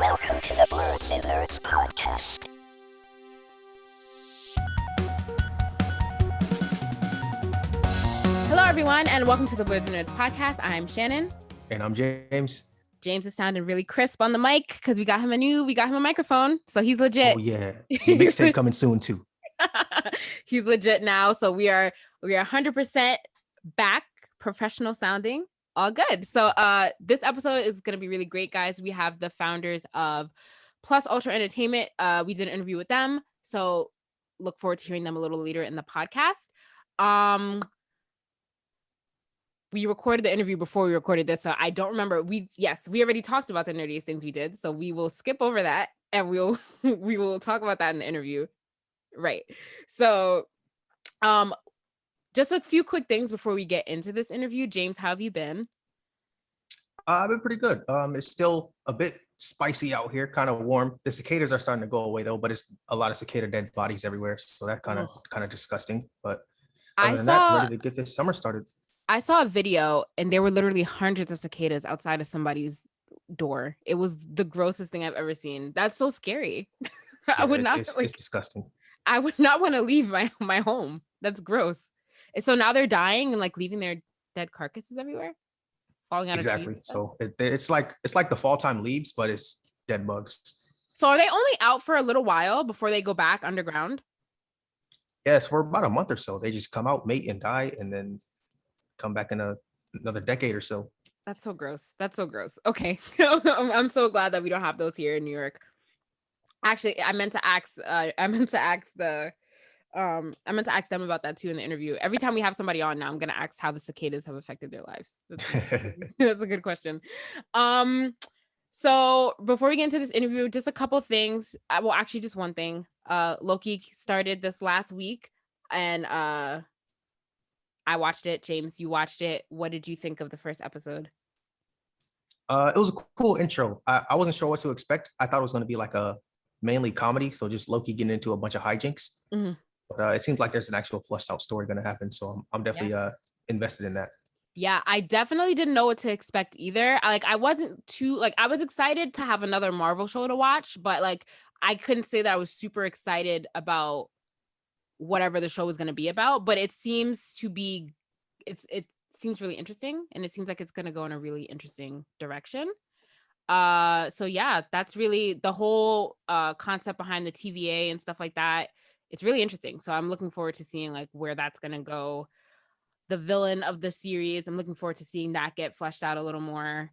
Welcome to the Blerd podcast. Hello, everyone, and welcome to the Blerd podcast. I'm Shannon. And I'm James. James is sounding really crisp on the mic because we got him a microphone, so he's legit. Oh yeah, mixtape coming soon too. He's legit now, so we are 100% back, professional sounding, all good. So this episode is going to be really great, guys. We have the founders of PlusUltra Entertainment. We did an interview with them, so look forward to hearing them a little later in the podcast. We recorded the interview before we recorded this, so I don't remember. We already talked about the nerdiest things we did, so we will skip over that and we will talk about that in the interview. Right. So just a few quick things before we get into this interview. James, how have you been? I've been pretty good. It's still a bit spicy out here, kind of warm. The cicadas are starting to go away though, but it's a lot of cicada dead bodies everywhere, so that kind of disgusting. But ready to get this summer started. I saw a video and there were literally hundreds of cicadas outside of somebody's door. It was the grossest thing I've ever seen. That's so scary. Yeah, it's disgusting. I would not want to leave my home. That's gross. And so now they're dying and like leaving their dead carcasses everywhere, falling out of trees. Exactly. So it's like the fall time leaves, but it's dead bugs. So are they only out for a little while before they go back underground? Yes, for about a month or so. They just come out, mate, and die, and then come back in another decade or so. That's so gross. Okay. I'm so glad that we don't have those here in New York. Actually, I meant to ask them about that too in the interview. Every time we have somebody on now, I'm going to ask how the cicadas have affected their lives. That's a good question. So before we get into this interview, just a couple things. Well, actually just one thing. Loki started this last week and I watched it. James, you watched it. What did you think of the first episode? It was a cool intro. I wasn't sure what to expect. I thought it was going to be like a mainly comedy, so just Loki getting into a bunch of hijinks. Mm-hmm. But it seems like there's an actual fleshed out story going to happen, so I'm definitely invested in that. Yeah, I definitely didn't know what to expect either. I was excited to have another Marvel show to watch, but like I couldn't say that I was super excited about whatever the show was going to be about, but it seems to be it seems really interesting, and it seems like it's going to go in a really interesting direction. So yeah, that's really the whole concept behind the TVA and stuff like that. It's really interesting. So I'm looking forward to seeing like where that's going to go. The villain of the series, I'm looking forward to seeing that get fleshed out a little more.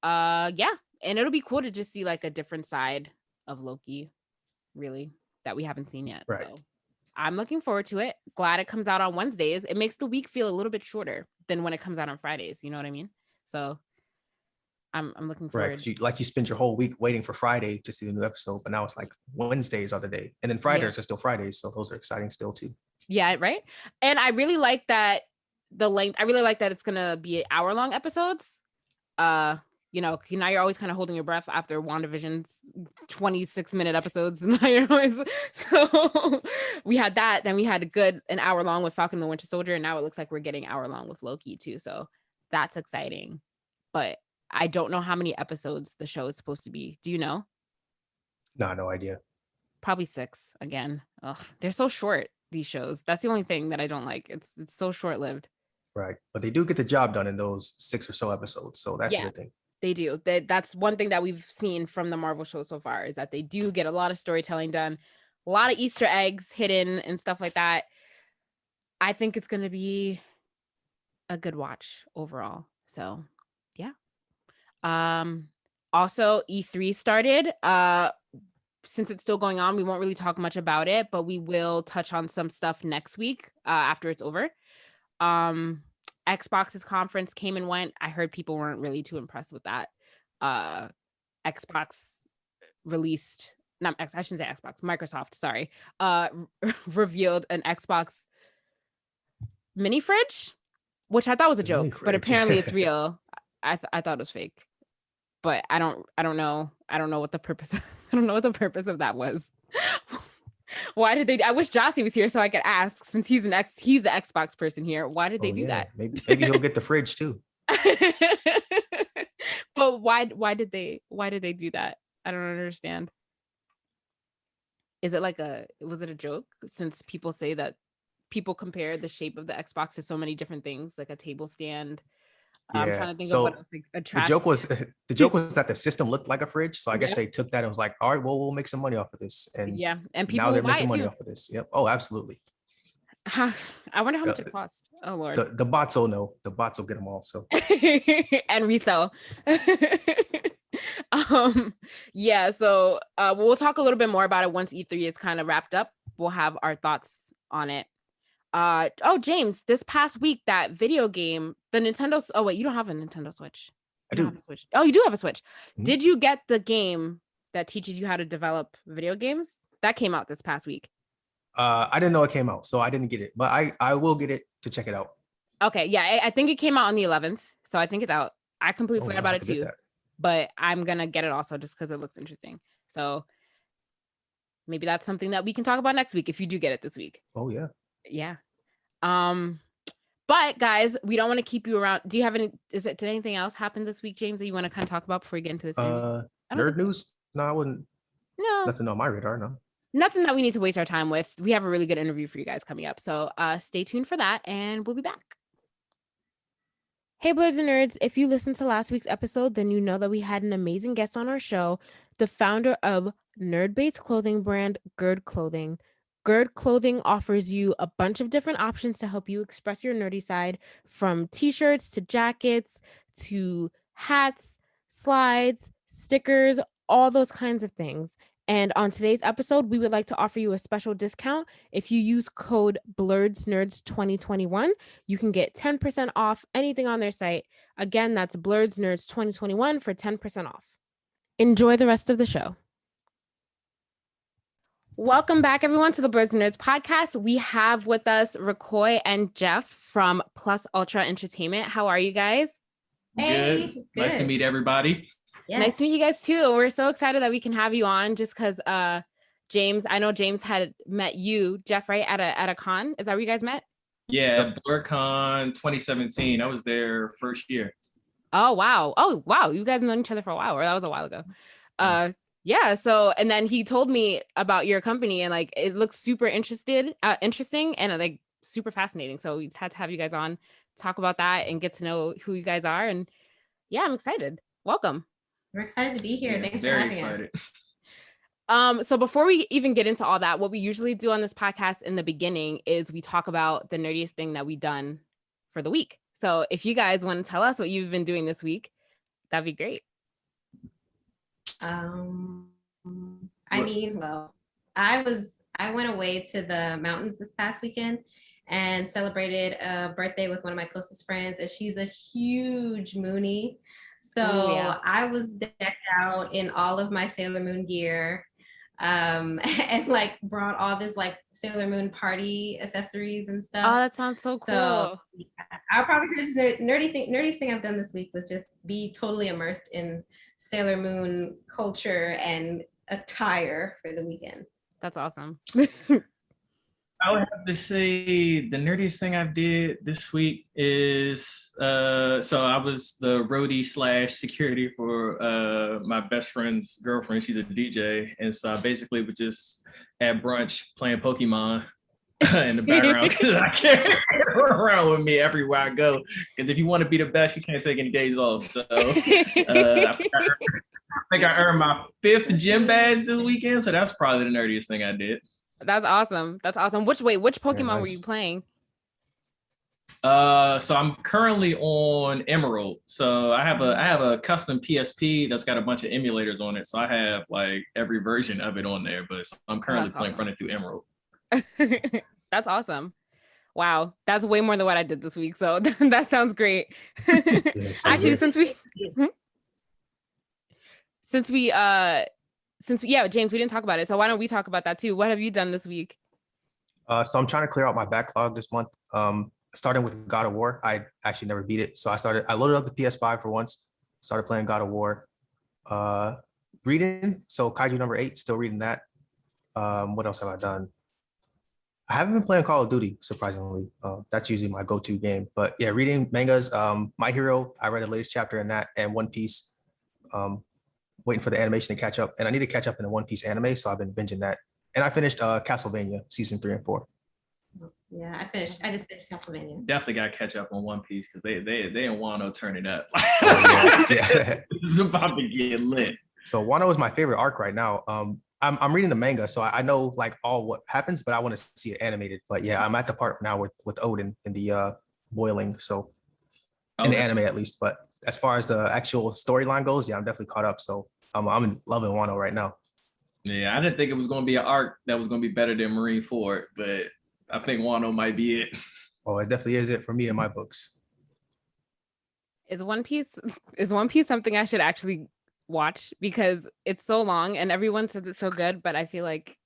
Yeah, and it'll be cool to just see like a different side of Loki, really, that we haven't seen yet. Right. So I'm looking forward to it. Glad it comes out on Wednesdays. It makes the week feel a little bit shorter than when it comes out on Fridays. You know what I mean? So I'm looking forward. Right. You spend your whole week waiting for Friday to see the new episode, but now it's like Wednesdays are the day, and then Fridays are still Fridays, so those are exciting still too. Yeah, right. And I really like that the length. I really like that it's gonna be hour-long episodes. Now you're always kind of holding your breath after WandaVision's 26-minute episodes. So we had that. Then we had an hour long with Falcon and the Winter Soldier, and now it looks like we're getting hour long with Loki too. So that's exciting. But I don't know how many episodes the show is supposed to be. Do you know? No idea. Probably 6 again. Ugh, they're so short, these shows. That's the only thing that I don't like. It's so short-lived. Right. But they do get the job done in those 6 or so episodes. So that's a good thing. They do. That's one thing that we've seen from the Marvel show so far, is that they do get a lot of storytelling done, a lot of Easter eggs hidden and stuff like that. I think it's going to be a good watch overall. So yeah. Also E3 started. Since it's still going on, we won't really talk much about it, but we will touch on some stuff next week after it's over. Xbox's conference came and went. I heard people weren't really too impressed with that. Xbox released, I shouldn't say Xbox, Microsoft, sorry, revealed an Xbox mini fridge, which I thought was a joke, but apparently it's real. I thought it was fake, but I don't know what the purpose of that was. Why did they? I wish Jossie was here so I could ask, since he's the Xbox person here. Why did they do that? Maybe he'll get the fridge too. But why did they do that? I don't understand. Was it a joke? Since people say that people compare the shape of the Xbox to so many different things, like a table stand. I'm Yeah. trying to think of So what else, like a the trash. joke was that the system looked like a fridge. So I guess Yeah. they took that and was like, all right, well, we'll make some money off of this. And Yeah, and people now will they're buy making it money too. off of this. Yep. Oh, absolutely. I wonder how much it costs. Oh Lord. The bots will know. The bots will get them all. So And resell. Yeah, so we'll talk a little bit more about it once E3 is kind of wrapped up. We'll have our thoughts on it. James, this past week, that video game, the Nintendo. Oh wait, you don't have a Nintendo Switch. I You don't do. have a Switch. Oh, you do have a Switch. Mhm. Did you get the game that teaches you how to develop video games? That came out this past week. I didn't know it came out, so I didn't get it, but I will get it to check it out. Okay, yeah, I think it came out on the 11th, so I think it's out. I completely Oh, forgot I'll about have it to get too, that. but I'm gonna get it also just because it looks interesting. So maybe that's something that we can talk about next week if you do get it this week. Oh yeah. Yeah. But guys, we don't want to keep you around. Do you have any? Did anything else happen this week, James, that you want to kind of talk about before we get into this interview? Nerd news? No, I wouldn't. No, Nothing on my radar. No. nothing that we need to waste our time with. We have a really good interview for you guys coming up, so stay tuned for that, and we'll be back. Hey, Blerds and Nerds, if you listened to last week's episode, then you know that we had an amazing guest on our show, the founder of nerd-based clothing brand Gerd Clothing. Gerd Clothing offers you a bunch of different options to help you express your nerdy side, from t-shirts to jackets to hats, slides, stickers, all those kinds of things. And on today's episode, we would like to offer you a special discount. If you use code BLERDSNERDS2021, you can get 10% off anything on their site. Again, that's BLERDSNERDS2021 for 10% off. Enjoy the rest of the show. Welcome back, everyone, to the Blerds and Nerds podcast. We have with us Roquois and Jeff from PlusUltra Entertainment. How are you guys? Hey, good. Nice to meet everybody. Yeah. Nice to meet you guys too. We're so excited that we can have you on just because James, I know James had met you, Jeff, right, at a con. Is that where you guys met? Yeah, BlerdCon 2017. I was there first year. Oh wow. You guys have known each other for a while, or that was a while ago. Yeah, so and then he told me about your company and like it looks super interesting and like super fascinating. So we just had to have you guys on, talk about that and get to know who you guys are. And yeah, I'm excited. Welcome. We're excited to be here. Thanks for having us. So before we even get into all that, what we usually do on this podcast in the beginning is we talk about the nerdiest thing that we've done for the week. So if you guys want to tell us what you've been doing this week, that'd be great. I went away to the mountains this past weekend and celebrated a birthday with one of my closest friends, and she's a huge Moonie. So I was decked out in all of my Sailor Moon gear, and like brought all this like Sailor Moon party accessories and stuff. Oh, that sounds so cool. So I'll probably say the nerdiest thing I've done this week was just be totally immersed in Sailor Moon culture and attire for the weekend. That's awesome. I would have to say the nerdiest thing I did this week is so I was the roadie / security for my best friend's girlfriend. She's a DJ, and so I basically would just at brunch playing Pokemon in the background because I can't around with me everywhere I go. Because if you want to be the best, you can't take any days off. So I think I earned my 5th gym badge this weekend. So that's probably the nerdiest thing I did. That's awesome. Which Pokemon were you playing? So I'm currently on Emerald. So I have a custom PSP that's got a bunch of emulators on it. So I have like every version of it on there, but I'm currently running through Emerald. That's awesome. Wow, that's way more than what I did this week. So that sounds great. Actually, James, we didn't talk about it. So why don't we talk about that too? What have you done this week? So I'm trying to clear out my backlog this month. Starting with God of War. I actually never beat it. So I loaded up the PS5 for once, started playing God of War. Reading, so Kaiju number 8, still reading that. What else have I done? I haven't been playing Call of Duty, surprisingly. That's usually my go-to game. But yeah, reading mangas, My Hero, I read the latest chapter in that, and One Piece. waiting for the animation to catch up. And I need to catch up in the One Piece anime, so I've been binging that. And I finished Castlevania season 3 and 4. Yeah, I just finished Castlevania. Definitely got to catch up on One Piece because they and Wano turn it up. Yeah. It's about to get lit. So Wano is my favorite arc right now. I'm reading the manga, so I know like all what happens, but I want to see it animated. But yeah, I'm at the part now with Odin in the boiling, so in the anime at least. But as far as the actual storyline goes, yeah, I'm definitely caught up. So I'm loving Wano right now. Yeah, I didn't think it was going to be an arc that was going to be better than Marineford, but I think Wano might be it. Oh, it definitely is it for me in my books. Is One Piece something I should actually watch? Because it's so long and everyone says it's so good, but I feel like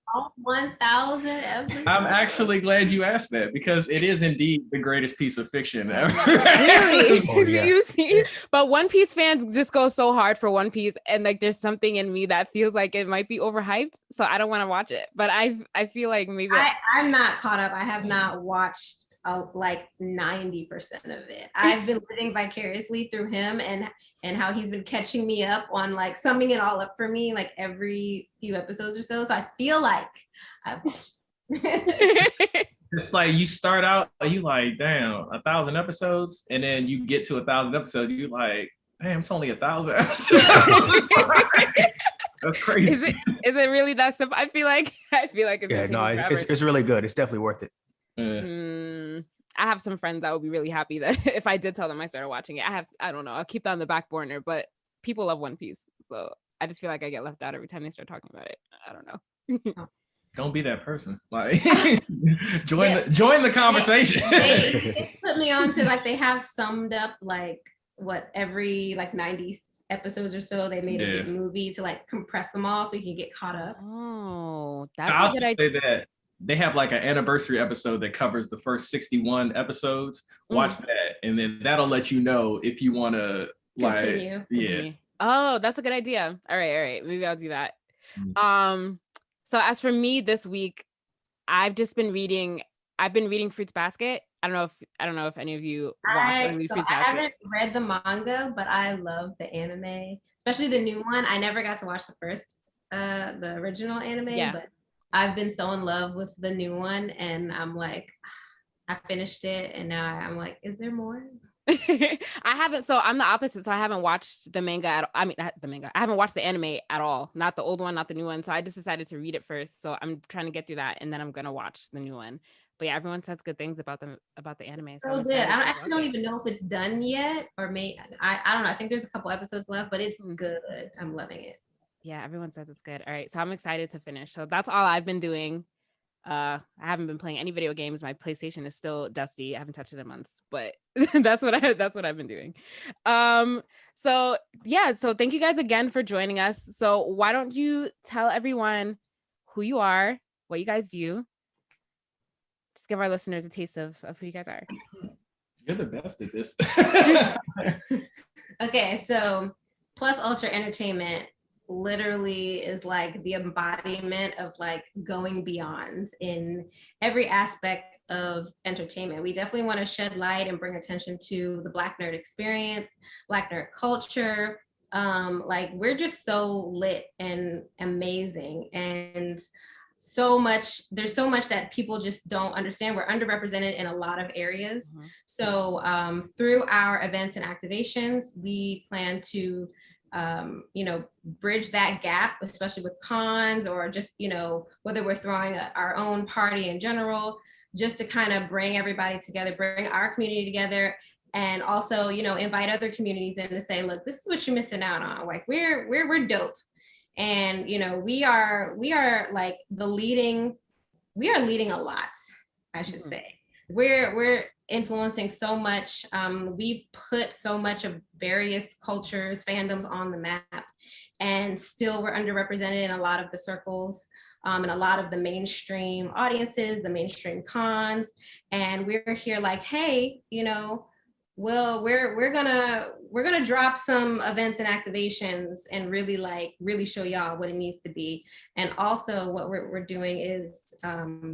1,000 episodes. I'm actually glad you asked that because it is indeed the greatest piece of fiction ever. Really? Oh, yeah. You see? But One Piece fans just go so hard for One Piece, and like there's something in me that feels like it might be overhyped, so I don't want to watch it. But I feel like maybe I'm not caught up. I have not watched like 90% of it. I've been living vicariously through him and how he's been catching me up on like summing it all up for me like every few episodes or so. So I feel like I've watched. It's like you start out, you like, damn, 1,000 episodes, and then you get to 1,000 episodes, you like, damn, it's only 1,000 episodes. That's crazy. Is it really that simple? I feel like it's it's really good. It's definitely worth it. I have some friends that would be really happy that if I did tell them I started watching it. I don't know. I'll keep that on the back burner, but people love One Piece. So I just feel like I get left out every time they start talking about it. I don't know. Don't be that person. Like join the conversation. They put me on to like they have summed up like what every like 90 episodes or so they made a good movie to like compress them all so you can get caught up. Oh, that's a good idea. Say that they have like an anniversary episode that covers the first 61 episodes. Watch that, and then that'll let you know if you want to like Continue. Yeah. Oh, that's a good idea. All right. Maybe I'll do that. So as for me this week, I've been reading Fruits Basket. I don't know if any of you watched Fruits Basket. I haven't read the manga, but I love the anime, especially the new one. I never got to watch the original anime, but I've been so in love with the new one, and I'm like, I finished it, and now I'm like, is there more? I haven't. So I'm the opposite. So I haven't watched the manga. I haven't watched the anime at all. Not the old one, not the new one. So I just decided to read it first. So I'm trying to get through that, and then I'm gonna watch the new one. But yeah, everyone says good things about the anime. So good. I don't even know if it's done yet, or I don't know. I think there's a couple episodes left, but it's good. I'm loving it. Yeah, everyone says it's good. All right, so I'm excited to finish. So that's all I've been doing. I haven't been playing any video games. My PlayStation is still dusty. I haven't touched it in months, but that's what I've been doing. So thank you guys again for joining us. So why don't you tell everyone who you are, what you guys do? Just give our listeners a taste of who you guys are. You're the best at this. Okay, so PlusUltra Entertainment literally is like the embodiment of like going beyond in every aspect of entertainment. We definitely want to shed light and bring attention to the Black nerd experience, Black nerd culture. Like we're just so lit and amazing, and there's so much that people just don't understand. We're underrepresented in a lot of areas. So through our events and activations, we plan to bridge that gap, especially with cons or just, whether we're throwing our own party in general, just to kind of bring everybody together, bring our community together, and also, invite other communities in to say, look, this is what you're missing out on. Like we're dope. And, we are like we are leading a lot, I should say. We're influencing so much. We've put so much of various cultures, fandoms on the map, and still we're underrepresented in a lot of the circles, and a lot of the mainstream audiences, the mainstream cons. And we're here like, hey, we're gonna drop some events and activations and really show y'all what it needs to be. And also what we're doing is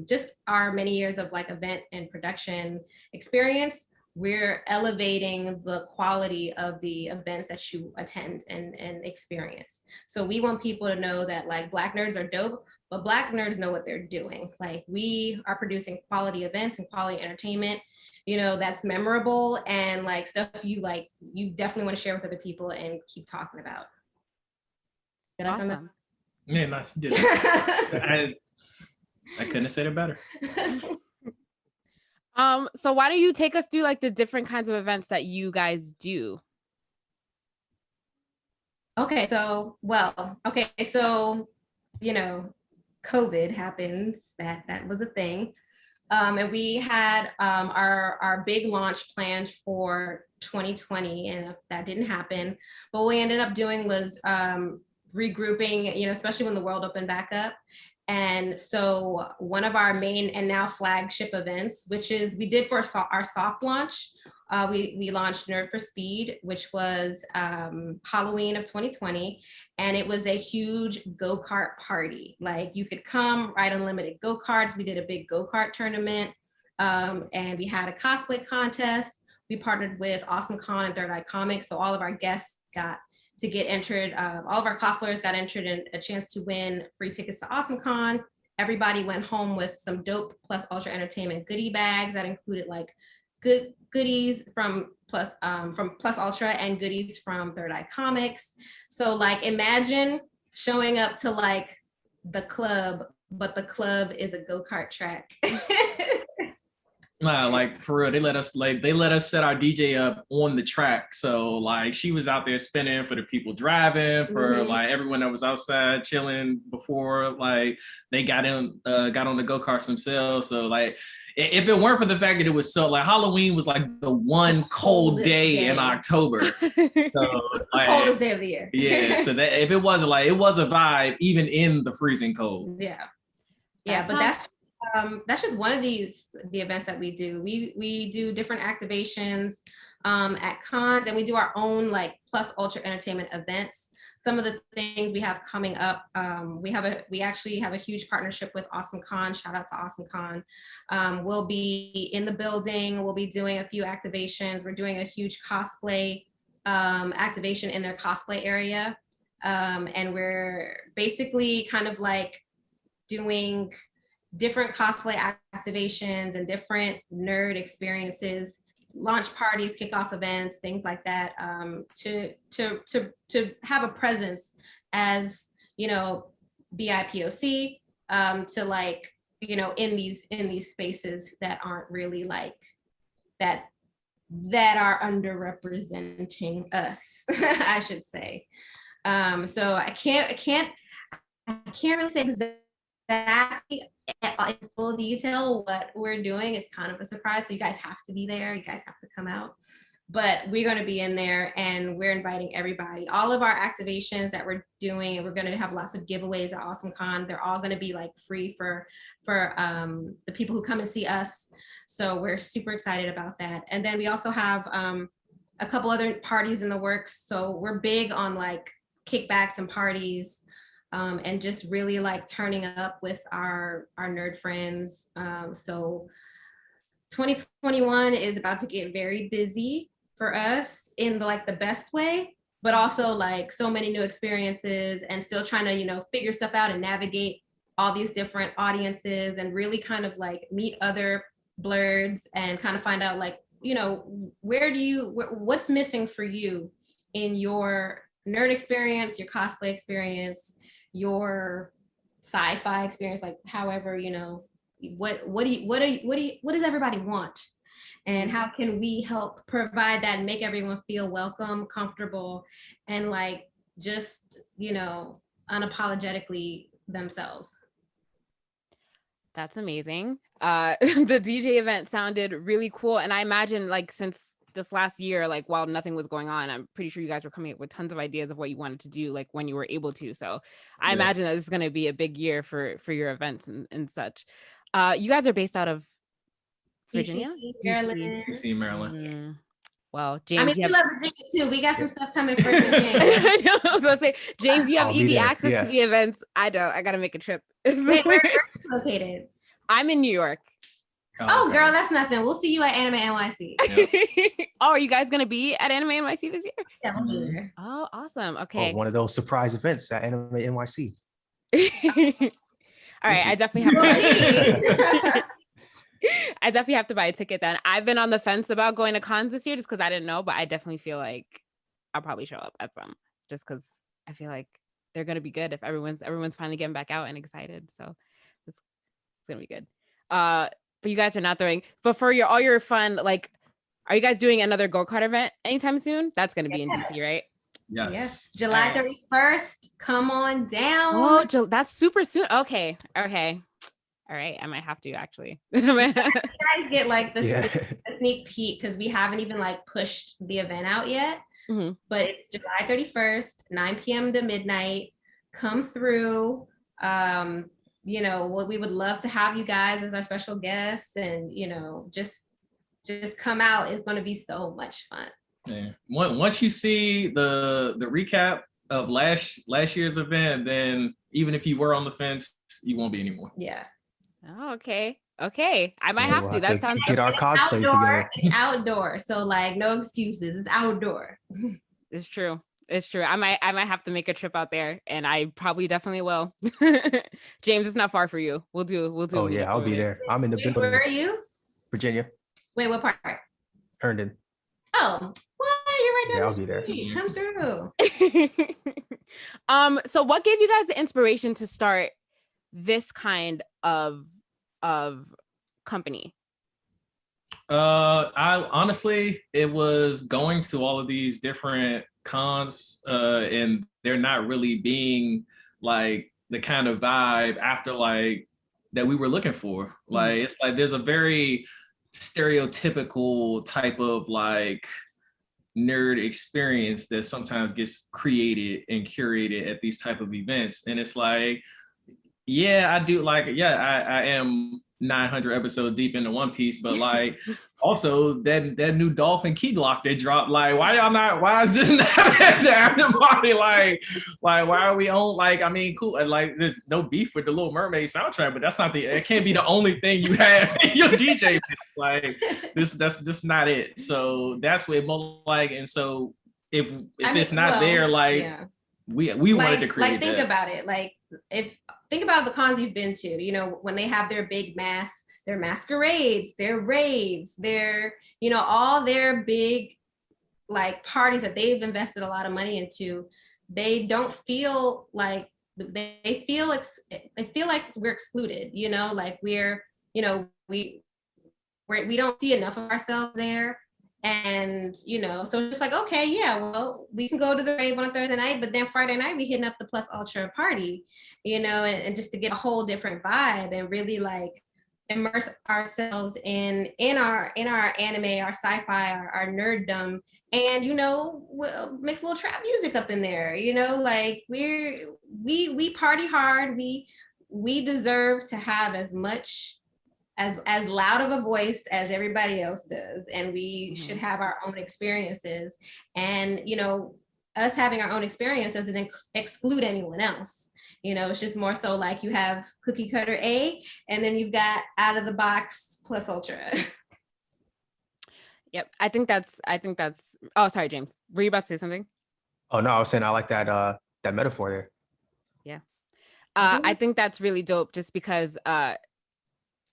just our many years of like event and production experience. we're elevating the quality of the events that you attend and experience. So we want people to know that like Black nerds are dope, but Black nerds know what they're doing. Like we are producing quality events and quality entertainment, you know, that's memorable and like stuff you definitely want to share with other people and keep talking about. Did Awesome. I sum it? Yeah, no, you did. I couldn't have said it better. So why don't you take us through like the different kinds of events that you guys do? Okay, so you know, COVID happens. That was a thing. And we had our big launch planned for 2020, and that didn't happen. But what we ended up doing was regrouping, you know, especially when the world opened back up. And so one of our main and now flagship events, which is we did for our soft launch, we launched Nerd for Speed, which was Halloween of 2020. And it was a huge go-kart party. Like you could come, ride unlimited go-karts. We did a big go-kart tournament. And we had a cosplay contest. We partnered with Awesome Con and Third Eye Comics. So all of our guests got to get entered. All of our cosplayers got entered in a chance to win free tickets to Awesome Con. Everybody went home with some dope PlusUltra Entertainment goodie bags that included like goodies from PlusUltra and goodies from Third Eye Comics. So like imagine showing up to like the club, but the club is a go-kart track. Like for real, they let us set our DJ up on the track. So like she was out there spinning for the people driving, for like everyone that was outside chilling before like they got on the go-karts themselves. So like if it weren't for the fact that it was so like Halloween was like the one cold day in October. So like coldest day of the year. Yeah. So that if it wasn't like it was a vibe even in the freezing cold. Yeah. Yeah, but that's just one of the events that we do. We do different activations at cons, and we do our own like PlusUltra Entertainment events. Some of the things we have coming up, we actually have a huge partnership with Awesome Con. Shout out to Awesome Con. We'll be in the building. We'll be doing a few activations. We're doing a huge cosplay activation in their cosplay area, and we're basically kind of like doing different cosplay activations and different nerd experiences, launch parties, kickoff events, things like that, to have a presence as, you know, BIPOC, to like, you know, in these spaces that aren't really like that are underrepresenting us, I should say. So I can't really say exactly in full detail what we're doing. It's kind of a surprise, so you guys have to be there, you guys have to come out, but we're going to be in there and we're inviting everybody. All of our activations that we're doing, and we're going to have lots of giveaways at Awesome Con, they're all going to be like free for the people who come and see us, so we're super excited about that. And then we also have a couple other parties in the works, so we're big on like kickbacks and parties, and just really like turning up with our nerd friends. So 2021 is about to get very busy for us in the best way, but also like so many new experiences and still trying to, you know, figure stuff out and navigate all these different audiences and really kind of like meet other blerds and kind of find out like, you know, what's missing for you in your nerd experience, your cosplay experience, your sci-fi experience, like however, you know, what does everybody want, and how can we help provide that and make everyone feel welcome, comfortable, and like just, you know, unapologetically themselves. That's amazing. The DJ event sounded really cool, and I imagine like since this last year, like while nothing was going on, I'm pretty sure you guys were coming up with tons of ideas of what you wanted to do, like when you were able to. So I imagine that this is going to be a big year for your events and such. You guys are based out of Virginia? DC, Maryland. Well, James, I mean, we love Virginia too. We got some stuff coming for Virginia. I was gonna say, James, you have easy access to the events. I don't. I gotta make a trip. Wait, where are you located? I'm in New York. Oh, girl, that's nothing. We'll see you at Anime NYC. Yep. Oh, are you guys gonna be at Anime NYC this year? Yeah, we'll be there. Oh, awesome. Oh, Okay. one of those surprise events at Anime NYC. All right, I definitely have We'll to. see. I definitely have to buy a ticket then. I've been on the fence about going to cons this year just because I didn't know, but I definitely feel like I'll probably show up at some just because I feel like they're gonna be good if everyone's finally getting back out and excited. So it's gonna be good. But you guys are not throwing. But for all your fun, like, are you guys doing another go-kart event anytime soon? That's gonna be in DC, right? Yes. July 31st. Come on down. Oh, that's super soon. Okay. All right. I might have to actually. You guys get like the Yeah. sneak peek because we haven't even like pushed the event out yet. Mhm. But it's July 31st, 9 p.m. to midnight. Come through. We would love to have you guys as our special guests, and just come out. It's going to be so much fun. Yeah. Once you see the recap of last year's event, then even if you were on the fence, you won't be anymore. Yeah. Oh, okay. I might Yeah, have we'll to. That sounds get our cosplays together. It's outdoor, so like no excuses. It's outdoor. It's true. I might have to make a trip out there, and I probably definitely will. James, it's not far for you. We'll do. Oh yeah, I'll be there. I'm in the building. Where are you? Virginia. Wait, what part? Herndon. Oh, what? You're right down Yeah, the I'll be there. street. Come through. So what gave you guys the inspiration to start this kind of company? I honestly, it was going to all of these different cons, and they're not really being like the kind of vibe after like that we were looking for. Like it's like there's a very stereotypical type of like nerd experience that sometimes gets created and curated at these type of events, and it's like, yeah, I do like, yeah, I am 900 episodes deep into One Piece, but like also that new Dolphin Key Glock they dropped, like why is this not the afterbody? Like why are we on, like, I mean, cool, like there's no beef with the Little Mermaid soundtrack, but it can't be the only thing you have in your DJ mix. Like that's just not it. So that's what it more like, and so if it's not there, like yeah. we wanted to create think that. about it, like think about the cons you've been to, when they have their big their masquerades, their raves, their, all their big like parties that they've invested a lot of money into, they don't feel like they feel like we're excluded, like we're, we don't see enough of ourselves there. And, so it's just like, okay, yeah, well, we can go to the rave on a Thursday night, but then Friday night we hitting up the PlusUltra party, and just to get a whole different vibe and really like immerse ourselves in our anime, our sci-fi, our nerddom, and, we'll mix a little trap music up in there, like we party hard. We deserve to have as much as loud of a voice as everybody else does, and we should have our own experiences, and us having our own experience doesn't exclude anyone else. It's just more so like you have cookie cutter A, and then you've got out of the box PlusUltra. Yep, I think that's oh, sorry, James, were you about to say something? Oh no, I was saying I like that metaphor there. Yeah. I think that's really dope, just because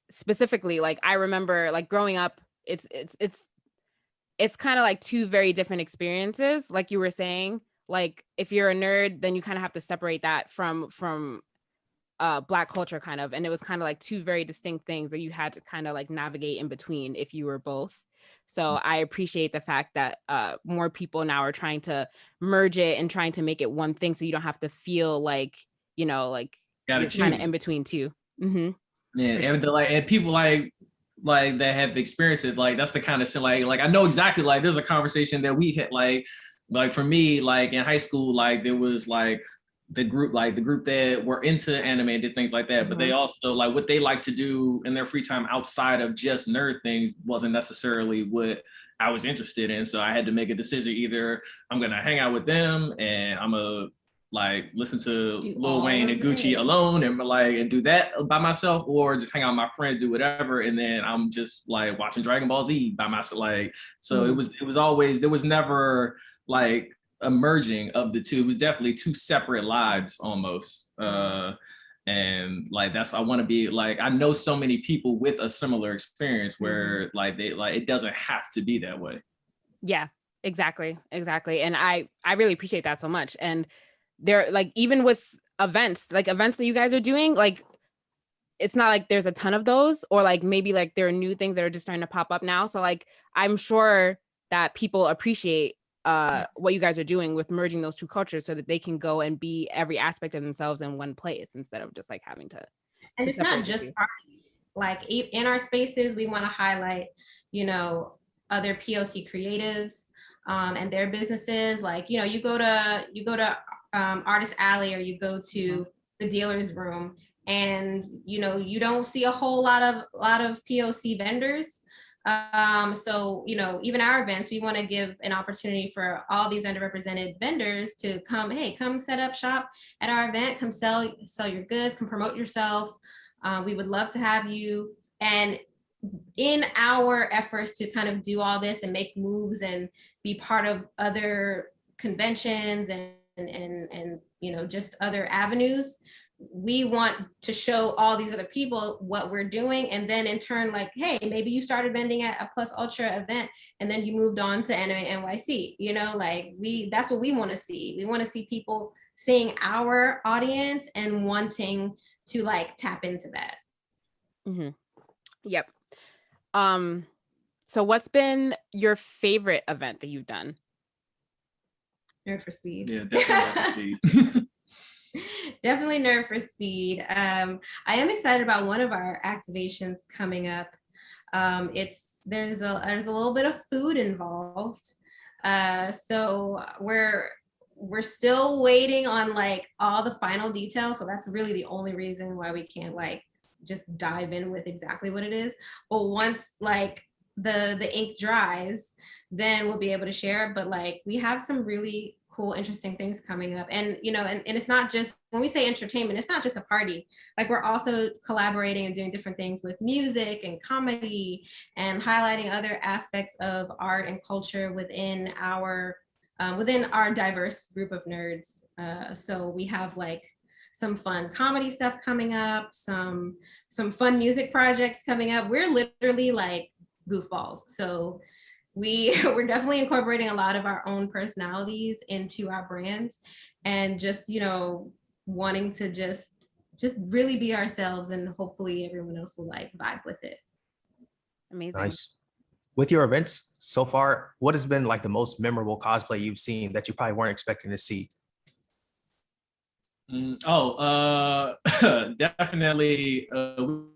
specifically, like, I remember like growing up, it's kind of like two very different experiences. Like you were saying, like if you're a nerd, then you kind of have to separate that from Black culture kind of, and it was kind of like two very distinct things that you had to kind of like navigate in between if you were both. So I appreciate the fact that more people now are trying to merge it and trying to make it one thing, so you don't have to feel like, like you're kind of in between two. Mm-hmm. Yeah, and people like that have experienced it, like that's the kind of shit, like I know exactly, like there's a conversation that we had, like for me, like in high school, like there was like the group that were into anime and did things like that, but they also like what they like to do in their free time outside of just nerd things wasn't necessarily what I was interested in. So I had to make a decision: either I'm gonna hang out with them and I'm gonna like listen to Do Lil Wayne and Gucci alone and do that by myself, or just hang out with my friends, do whatever, and then I'm just like watching Dragon Ball Z by myself. Like, so it was always, there was never like a merging of the two. It was definitely two separate lives almost. And like that's, I want to be like, I know so many people with a similar experience where like they like, it doesn't have to be that way. Yeah, exactly. And I really appreciate that so much. And there, like, even with events that you guys are doing, like, it's not like there's a ton of those, or like maybe like there are new things that are just starting to pop up now. So like, I'm sure that people appreciate what you guys are doing with merging those two cultures so that they can go and be every aspect of themselves in one place instead of just like having to. And it's not just parties. Like in our spaces, we want to highlight, you know, other POC creatives and their businesses. Like, you know, you go to Artist Alley, or you go to the dealer's room, and you know, you don't see a whole lot of POC vendors. So, you know, even our events, we want to give an opportunity for all these underrepresented vendors to come, hey, come set up shop at our event, come sell your goods, come promote yourself. We would love to have you. And in our efforts to kind of do all this and make moves and be part of other conventions and you know, just other avenues, we want to show all these other people what we're doing. And then in turn, like, hey, maybe you started vending at a PlusUltra event and then you moved on to Anime NYC, you know, like that's what we want to see. We want to see people seeing our audience and wanting to like tap into that. Yep. So what's been your favorite event that you've done? Nerd for Speed. Yeah, definitely Nerd for Speed. Definitely Nerd for Speed. I am excited about one of our activations coming up. There's a little bit of food involved. So we're still waiting on like all the final details. So that's really the only reason why we can't like just dive in with exactly what it is. But once like the ink dries, then we'll be able to share. But like we have some really cool, interesting things coming up. And, you know, and it's not just, when we say entertainment, it's not just a party. Like we're also collaborating and doing different things with music and comedy and highlighting other aspects of art and culture within our diverse group of nerds. So we have like some fun comedy stuff coming up, some fun music projects coming up. We're literally like goofballs. So we're definitely incorporating a lot of our own personalities into our brands, and just, you know, wanting to just really be ourselves, and hopefully everyone else will like vibe with it. Amazing. Nice. With your events so far, what has been like the most memorable cosplay you've seen that you probably weren't expecting to see? Definitely.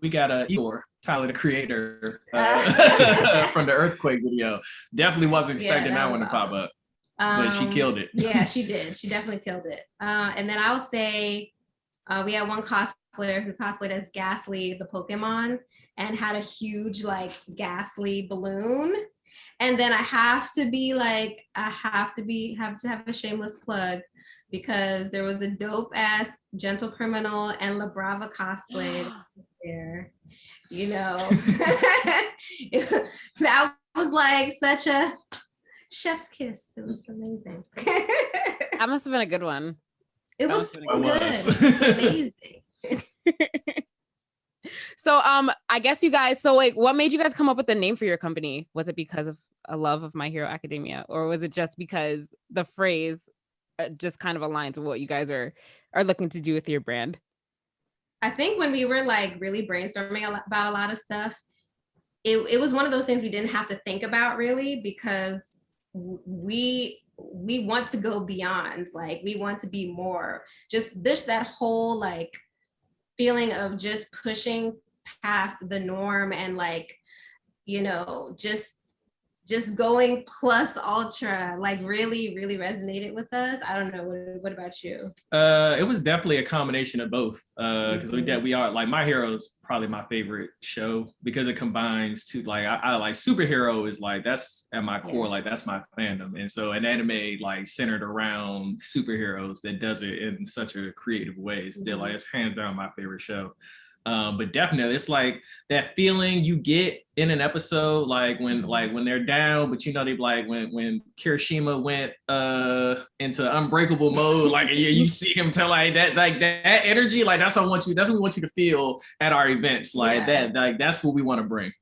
We got Igor, Tyler, the creator from the Earthquake video. Definitely wasn't expecting that one to pop up, but she killed it. Yeah, she did. She definitely killed it. And then I'll say we had one cosplayer who cosplayed as Ghastly, the Pokemon, and had a huge like Ghastly balloon. And then I have to have a shameless plug, because there was a dope ass Gentle Criminal and La Brava cosplay there. You know, that was like such a chef's kiss. It was amazing. That must have been a good one. It was so good. It was amazing. So I guess you guys, so like what made you guys come up with the name for your company? Was it because of a love of My Hero Academia, or was it just because the phrase just kind of aligns with what you guys are looking to do with your brand? I think when we were like really brainstorming about a lot of stuff, it was one of those things we didn't have to think about really, because we want to go beyond, like we want to be more, just that whole like feeling of just pushing past the norm and like, you know, just just going plus ultra like really, really resonated with us. I don't know. What about you? It was definitely a combination of both. Because we are like, My Hero is probably my favorite show because it combines two, like I like superhero is like, that's at my core, like that's my fandom. And so an anime like centered around superheroes that does it in such a creative way. It's still like, it's hands down my favorite show. But definitely it's like that feeling you get in an episode, like when they're down, but you know, they like when Kirishima went into unbreakable mode, like you see him tell like that energy, like that's what we want you to feel at our events, like that, like that's what we want to bring.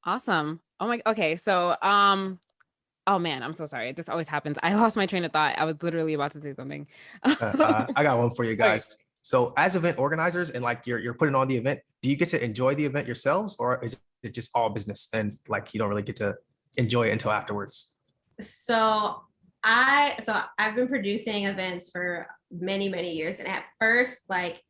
Awesome. Oh my, okay. So oh man, I'm so sorry. This always happens. I lost my train of thought. I was literally about to say something. I got one for you guys. So as event organizers and like you're putting on the event, do you get to enjoy the event yourselves, or is it just all business and like you don't really get to enjoy it until afterwards? So I've been producing events for many, many years. And at first, like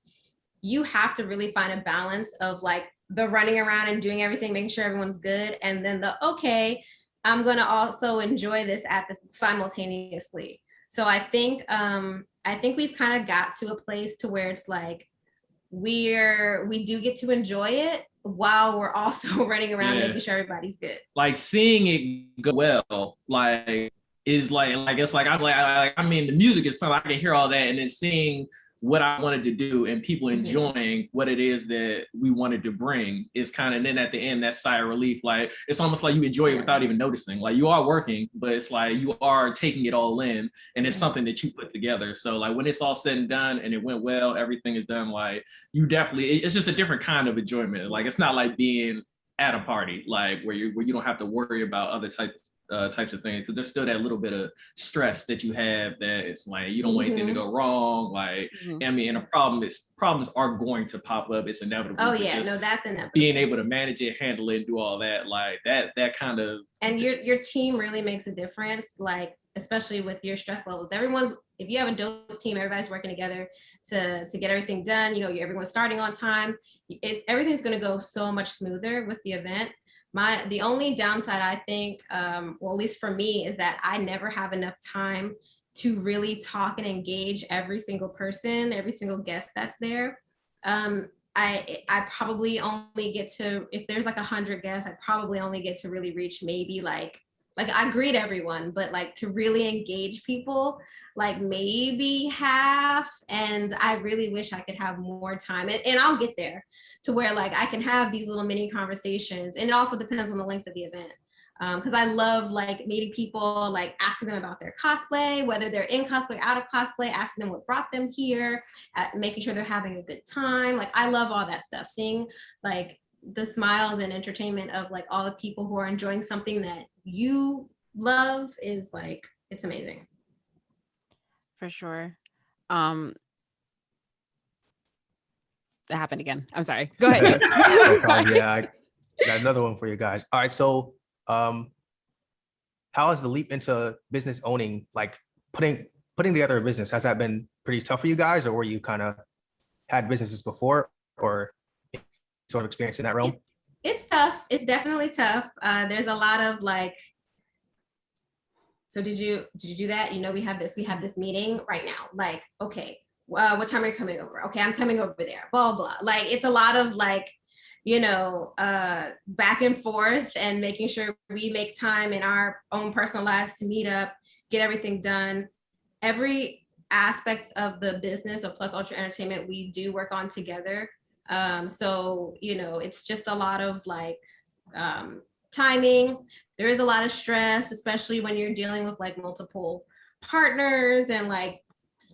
you have to really find a balance of like the running around and doing everything, making sure everyone's good. And then okay, I'm going to also enjoy this simultaneously. So I think we've kind of got to a place to where it's like we do get to enjoy it while we're also running around making sure everybody's good. Like seeing it go well, like is like it's like I mean the music is playing, I can hear all that, and then seeing what I wanted to do and people enjoying what it is that we wanted to bring is kind of, then at the end, that sigh of relief, like it's almost like you enjoy it without even noticing. Like you are working, but it's like you are taking it all in, and it's something that you put together. So like when it's all said and done and it went well, everything is done, like you definitely, it's just a different kind of enjoyment. Like it's not like being at a party, like where you don't have to worry about other types of things. So there's still that little bit of stress that you have, that it's like you don't want anything to go wrong. Like I mean, and problems are going to pop up. It's inevitable. Oh yeah, no, that's inevitable. Being able to manage it, handle it, do all that, like that kind of. And your team really makes a difference. Like especially with your stress levels, if you have a dope team, everybody's working together to get everything done. You know, everyone's starting on time. Everything's going to go so much smoother with the event. The only downside, I think, well, at least for me, is that I never have enough time to really talk and engage every single person, every single guest that's there. I probably only get to, if there's like 100 guests, I probably only get to really reach maybe like I greet everyone, but like to really engage people, like maybe half. And I really wish I could have more time, and I'll get there to where like I can have these little mini conversations. And it also depends on the length of the event. Because I love like meeting people, like asking them about their cosplay, whether they're in cosplay, out of cosplay, asking them what brought them here, making sure they're having a good time. Like I love all that stuff. Seeing like the smiles and entertainment of like all the people who are enjoying something that you love is like, it's amazing. For sure. That happened again. I'm sorry. Go ahead. No problem. Yeah, I got another one for you guys. All right, so how has the leap into business owning, like putting together a business, has that been pretty tough for you guys, or were you kind of had businesses before, or sort of experience in that realm? It's tough. It's definitely tough. There's a lot of like, so did you do that? You know, we have this meeting right now. Like, okay, what time are you coming over? Okay, I'm coming over there, blah, blah. Like, it's a lot of like, you know, back and forth, and making sure we make time in our own personal lives to meet up, get everything done. Every aspect of the business of PlusUltra Entertainment, we do work on together. So, you know, it's just a lot of like timing. There is a lot of stress, especially when you're dealing with like multiple partners and like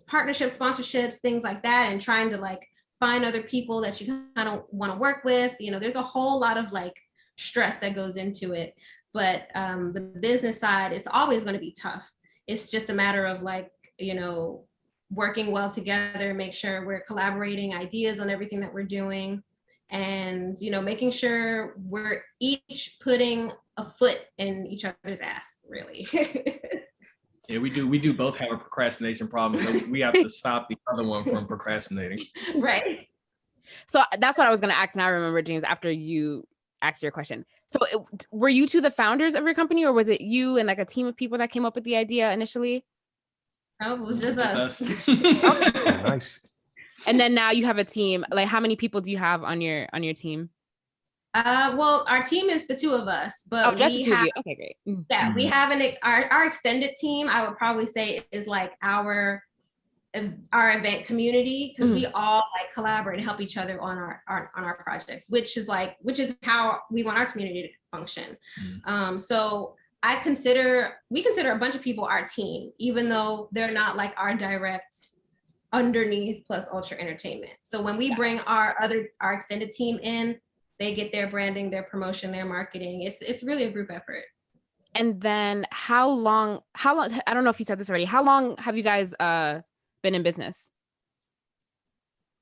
partnerships, sponsorships, things like that, and trying to like find other people that you kind of want to work with. You know, there's a whole lot of like stress that goes into it. But the business side, it's always going to be tough. It's just a matter of like, you know, working well together, make sure we're collaborating ideas on everything that we're doing, and, you know, making sure we're each putting a foot in each other's ass, really. Yeah, we do both have a procrastination problem, so we have to stop the other one from procrastinating. Right. So that's what I was going to ask. Now I remember, James, after you ask your question. So were you two the founders of your company, or was it you and like a team of people that came up with the idea initially? No, it was just us. Oh, nice. And then now you have a team. Like, how many people do you have on your team? Well, our team is the two of us, but just we the two of have, you. Okay, great. yeah, we have our extended team. I would probably say is like our event community, because we all like collaborate and help each other on our projects, which is how we want our community to function. So we consider a bunch of people our team, even though they're not like our direct underneath PlusUltra Entertainment. So when we bring our extended team in, they get their branding, their promotion, their marketing. It's really a group effort. And then how long, I don't know if you said this already, how long have you guys been in business?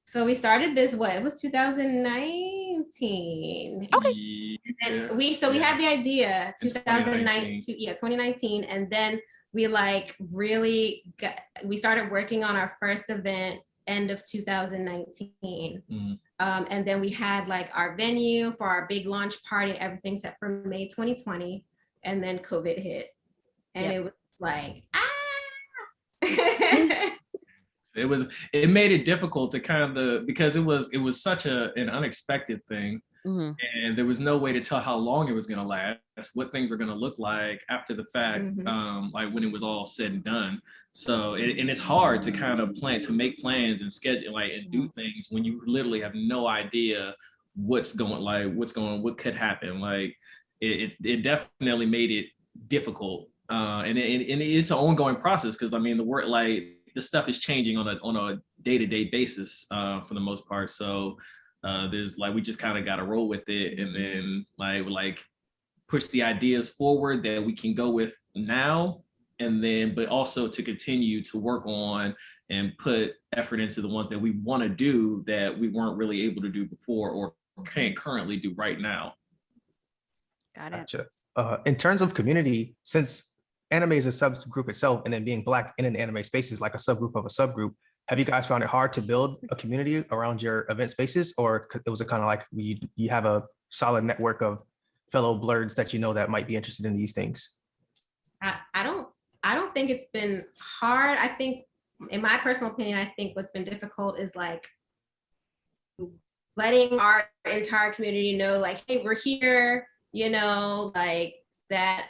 So we started this, it was 2019. Okay. And we had the idea 2019, and then we like really we started working on our first event end of 2019. And then we had like our venue for our big launch party, everything set for May 2020, and then COVID hit, and it was like it made it difficult to kind of, because it was such an unexpected thing. And there was no way to tell how long it was going to last, what things were going to look like after the fact, like when it was all said and done. So and it's hard to kind of make plans and schedule and do things when you literally have no idea what could happen. Like it definitely made it difficult, and it's an ongoing process, because I mean the work, like the stuff is changing on a day-to-day basis for the most part. So there's like, we just kind of got to roll with it, and then like push the ideas forward that we can go with now, and then but also to continue to work on and put effort into the ones that we want to do that we weren't really able to do before or can't currently do right now. Got it. Gotcha. In terms of community, since anime is a subgroup itself, and then being Black in an anime space is like a subgroup of a subgroup, have you guys found it hard to build a community around your event spaces, or was it kind of like you have a solid network of fellow Blerds that you know that might be interested in these things? I don't think it's been hard. I think, in my personal opinion, I think what's been difficult is like letting our entire community know, like, hey, we're here, like that,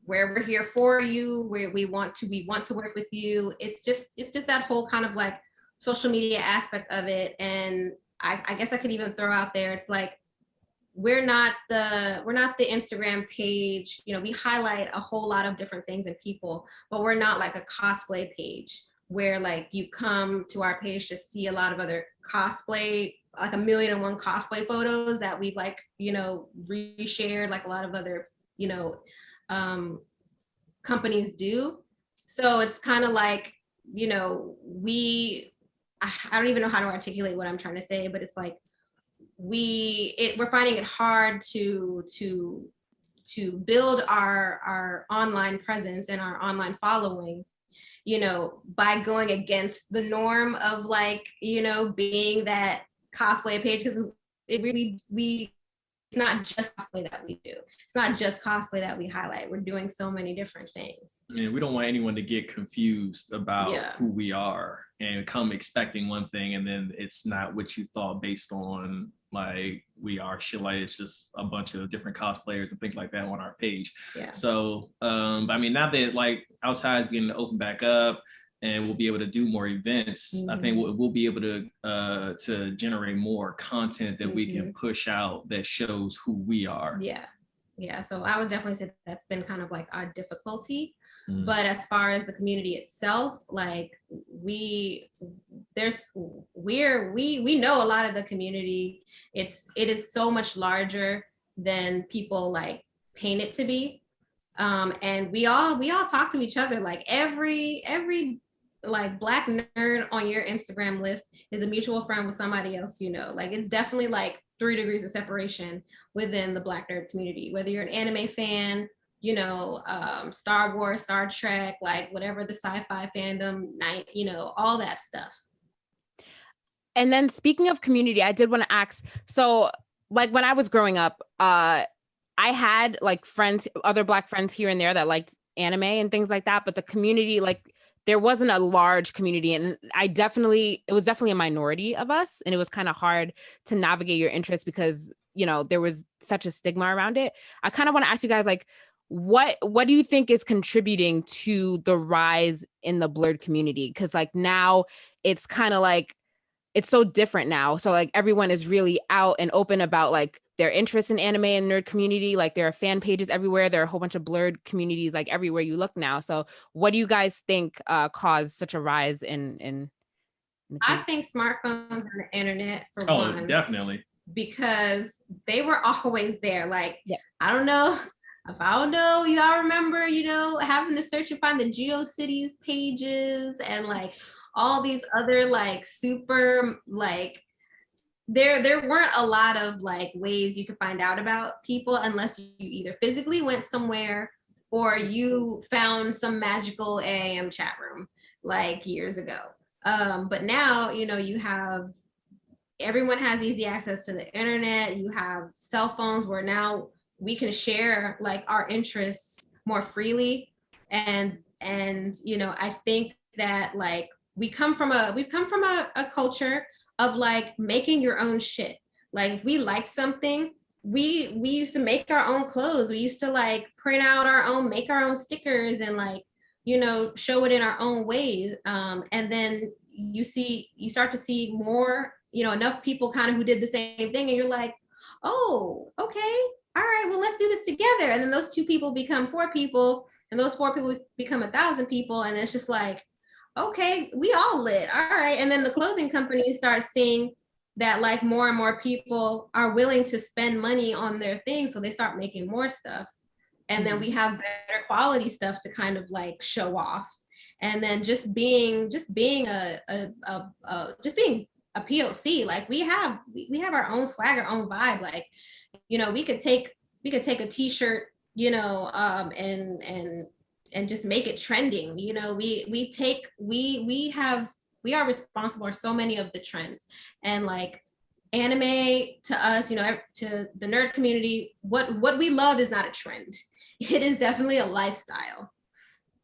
where we're here for you, where we want to work with you. It's just that whole kind of like social media aspect of it. And I guess I could even throw out there, it's like, we're not the Instagram page, we highlight a whole lot of different things and people, but we're not like a cosplay page where like you come to our page to see a lot of other cosplay, like 1,000,001 cosplay photos that we've like, reshared like a lot of other, companies do. So it's kind of like, I don't even know how to articulate what I'm trying to say, but it's like we're finding it hard to build our online presence and our online following, by going against the norm of like, being that cosplay page, because it's not just cosplay that we do. It's not just cosplay that we highlight. We're doing so many different things. Yeah, we don't want anyone to get confused about who we are and come expecting one thing, and then it's not what you thought based on like we are it's just a bunch of different cosplayers and things like that on our page. Yeah. So I mean, now that like outside is beginning to open back up and we'll be able to do more events, I think we'll be able to generate more content that we can push out that shows who we are. Yeah, so I would definitely say that's been kind of like our difficulty. But as far as the community itself, like we know a lot of the community. It is so much larger than people like paint it to be. And we all talk to each other. Like every like Black nerd on your Instagram list is a mutual friend with somebody else, like it's definitely like 3 degrees of separation within the Black nerd community, whether you're an anime fan, Star Wars, Star Trek, like whatever the sci-fi fandom, all that stuff. And then speaking of community, I did want to ask, so like when I was growing up, I had like friends, other Black friends here and there that liked anime and things like that, but the community, like there wasn't a large community, and it was definitely a minority of us, and it was kind of hard to navigate your interests because, you know, there was such a stigma around it. I kind of want to ask you guys, like, what do you think is contributing to the rise in the Blerd community? Because like now it's kind of like, it's so different now. So like everyone is really out and open about like their interest in anime and nerd community. Like there are fan pages everywhere. There are a whole bunch of Blerd communities like everywhere you look now. So what do you guys think caused such a rise in I think smartphones and the internet for Oh, one. definitely. Because they were always there. Like, yeah. I don't know if y'all remember, you know, having to search and find the GeoCities pages and like all these other like super like there weren't a lot of like ways you could find out about people unless you either physically went somewhere or you found some magical AIM chat room like years ago. But now, you know, everyone has easy access to the internet. You have cell phones where now we can share like our interests more freely. And you know, I think that like we've come from a culture of like making your own shit. Like if we like something, we used to make our own clothes. We used to like print out make our own stickers and like, you know, show it in our own ways. And then you start to see more, you know, enough people kind of who did the same thing, and you're like, oh, okay, all right, well, let's do this together. And then those 2 people become 4 people, and those 4 people become 1,000 people, and it's just like, okay, we all lit, all right. And then the clothing companies start seeing that like more and more people are willing to spend money on their things, so they start making more stuff, and then we have better quality stuff to kind of like show off. And then just being a POC, like we have our own swag, our own vibe. Like, you know, we could take a t-shirt, you know, and just make it trending. You know, we are responsible for so many of the trends. And like anime to us, you know, to the nerd community, what we love is not a trend. It is definitely a lifestyle.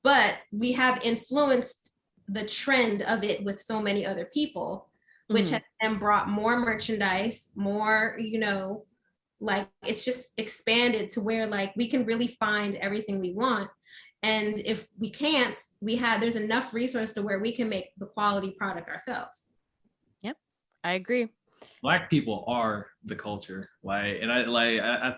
But we have influenced the trend of it with so many other people, which has then brought more merchandise, more, you know, like it's just expanded to where like we can really find everything we want. And if we can't, there's enough resource to where we can make the quality product ourselves. Yep, I agree. Black people are the culture, like, and I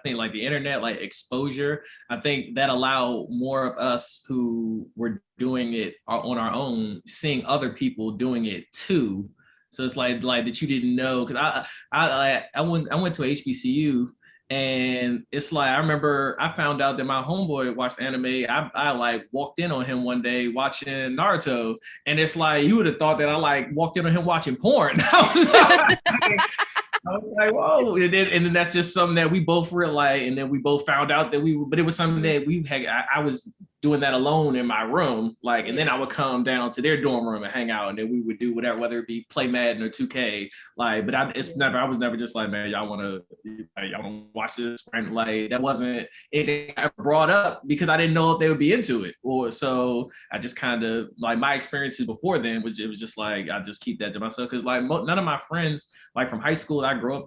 think like the internet, like exposure, I think that allowed more of us who were doing it on our own, seeing other people doing it too. So it's like that you didn't know, because I went to HBCU, and it's like I remember I found out that my homeboy watched anime. I like walked in on him one day watching Naruto, and it's like you would have thought that I like walked in on him watching porn. I was like, whoa. And then that's just something that we both realized, and then we both found out that but it was something that we had, I was doing that alone in my room, like, and then I would come down to their dorm room and hang out, and then we would do whatever, whether it be play Madden or 2K, like, but I was never just like, man, y'all want to watch this, and like, that wasn't anything I brought up because I didn't know if they would be into it, or so I just kind of, like, my experiences before then was just like, I just keep that to myself, because like none of my friends, like from high school that I grew up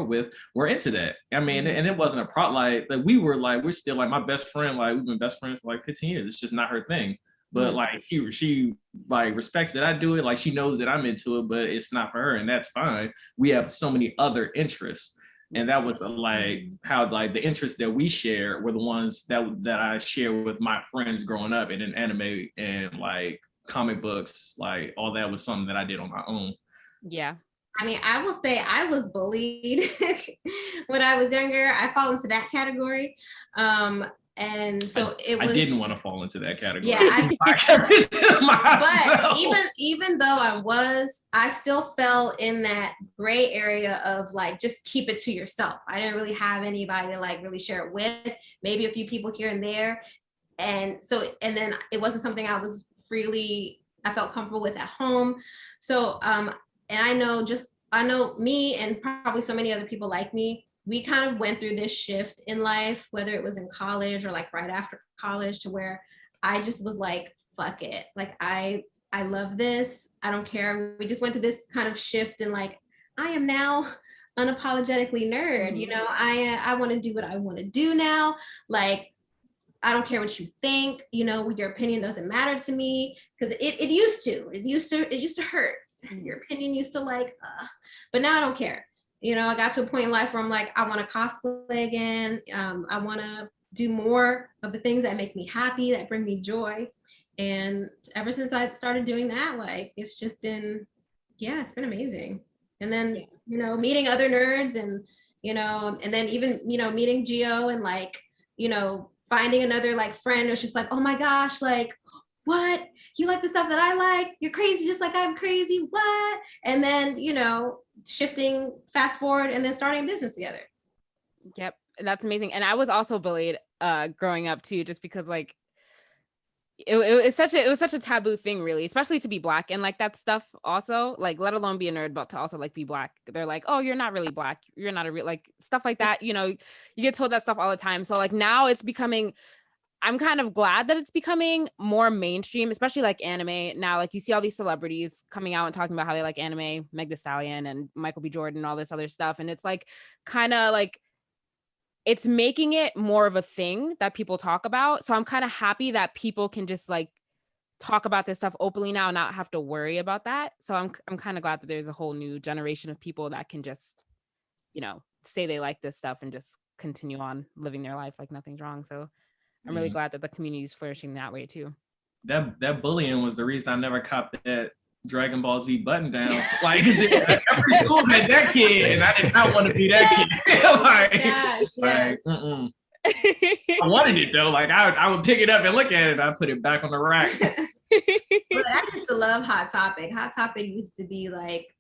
with, were into that. I mean, and it wasn't a problem. Like we're still like my best friend. Like we've been best friends for like 15 years. It's just not her thing. But like she like respects that I do it. Like she knows that I'm into it, but it's not for her, and that's fine. We have so many other interests, and that was like how like the interests that we share were the ones that I share with my friends growing up, and in anime and like comic books, like all that was something that I did on my own. Yeah. I mean, I will say I was bullied when I was younger. I fall into that category. And so I didn't want to fall into that category. Yeah. But even though I still fell in that gray area of like, just keep it to yourself. I didn't really have anybody to like really share it with, maybe a few people here and there. And then it wasn't something I felt comfortable with at home. So, and I know just I know me and probably so many other people like me, we kind of went through this shift in life, whether it was in college or like right after college, to where I just was like, fuck it. Like I love this. I don't care. We just went through this kind of shift and like, I am now unapologetically nerd. You know, I want to do what I want to do now. Like, I don't care what you think, you know, your opinion doesn't matter to me. Cause it used to hurt. Your opinion used to like, but now I don't care. You know, I got to a point in life where I'm like, I want to cosplay again. I want to do more of the things that make me happy, that bring me joy. And ever since I started doing that, like, it's just been, yeah, it's been amazing. And then, you know, meeting other nerds and, you know, and then even, you know, meeting Geo and like, you know, finding another like friend who's just like, oh my gosh, like, what? You like the stuff that I like? You're crazy just like I'm crazy. What? And then, you know, shifting, fast forward, and then starting a business together. Yep. That's amazing. And I was also bullied growing up too, just because like it was such a taboo thing, really, especially to be Black and like that stuff also, like, let alone be a nerd, but to also like be Black. They're like, oh, you're not really Black. You're not a real, like, stuff like that. You know, you get told that stuff all the time. So like now it's becoming, I'm kind of glad that it's becoming more mainstream, especially like anime. Now, like you see all these celebrities coming out and talking about how they like anime, Meg Thee Stallion and Michael B. Jordan and all this other stuff. And it's like kind of like, it's making it more of a thing that people talk about. So I'm kind of happy that people can just like talk about this stuff openly now and not have to worry about that. So I'm kind of glad that there's a whole new generation of people that can just, you know, say they like this stuff and just continue on living their life like nothing's wrong. So I'm really glad that the community is flourishing that way too. That bullying was the reason I never copped that Dragon Ball Z button down. Like, every school had that kid, and I did not want to be that kid. I wanted it though. Like, I would pick it up and look at it. I put it back on the rack. But I used to love Hot Topic. Hot Topic used to be like,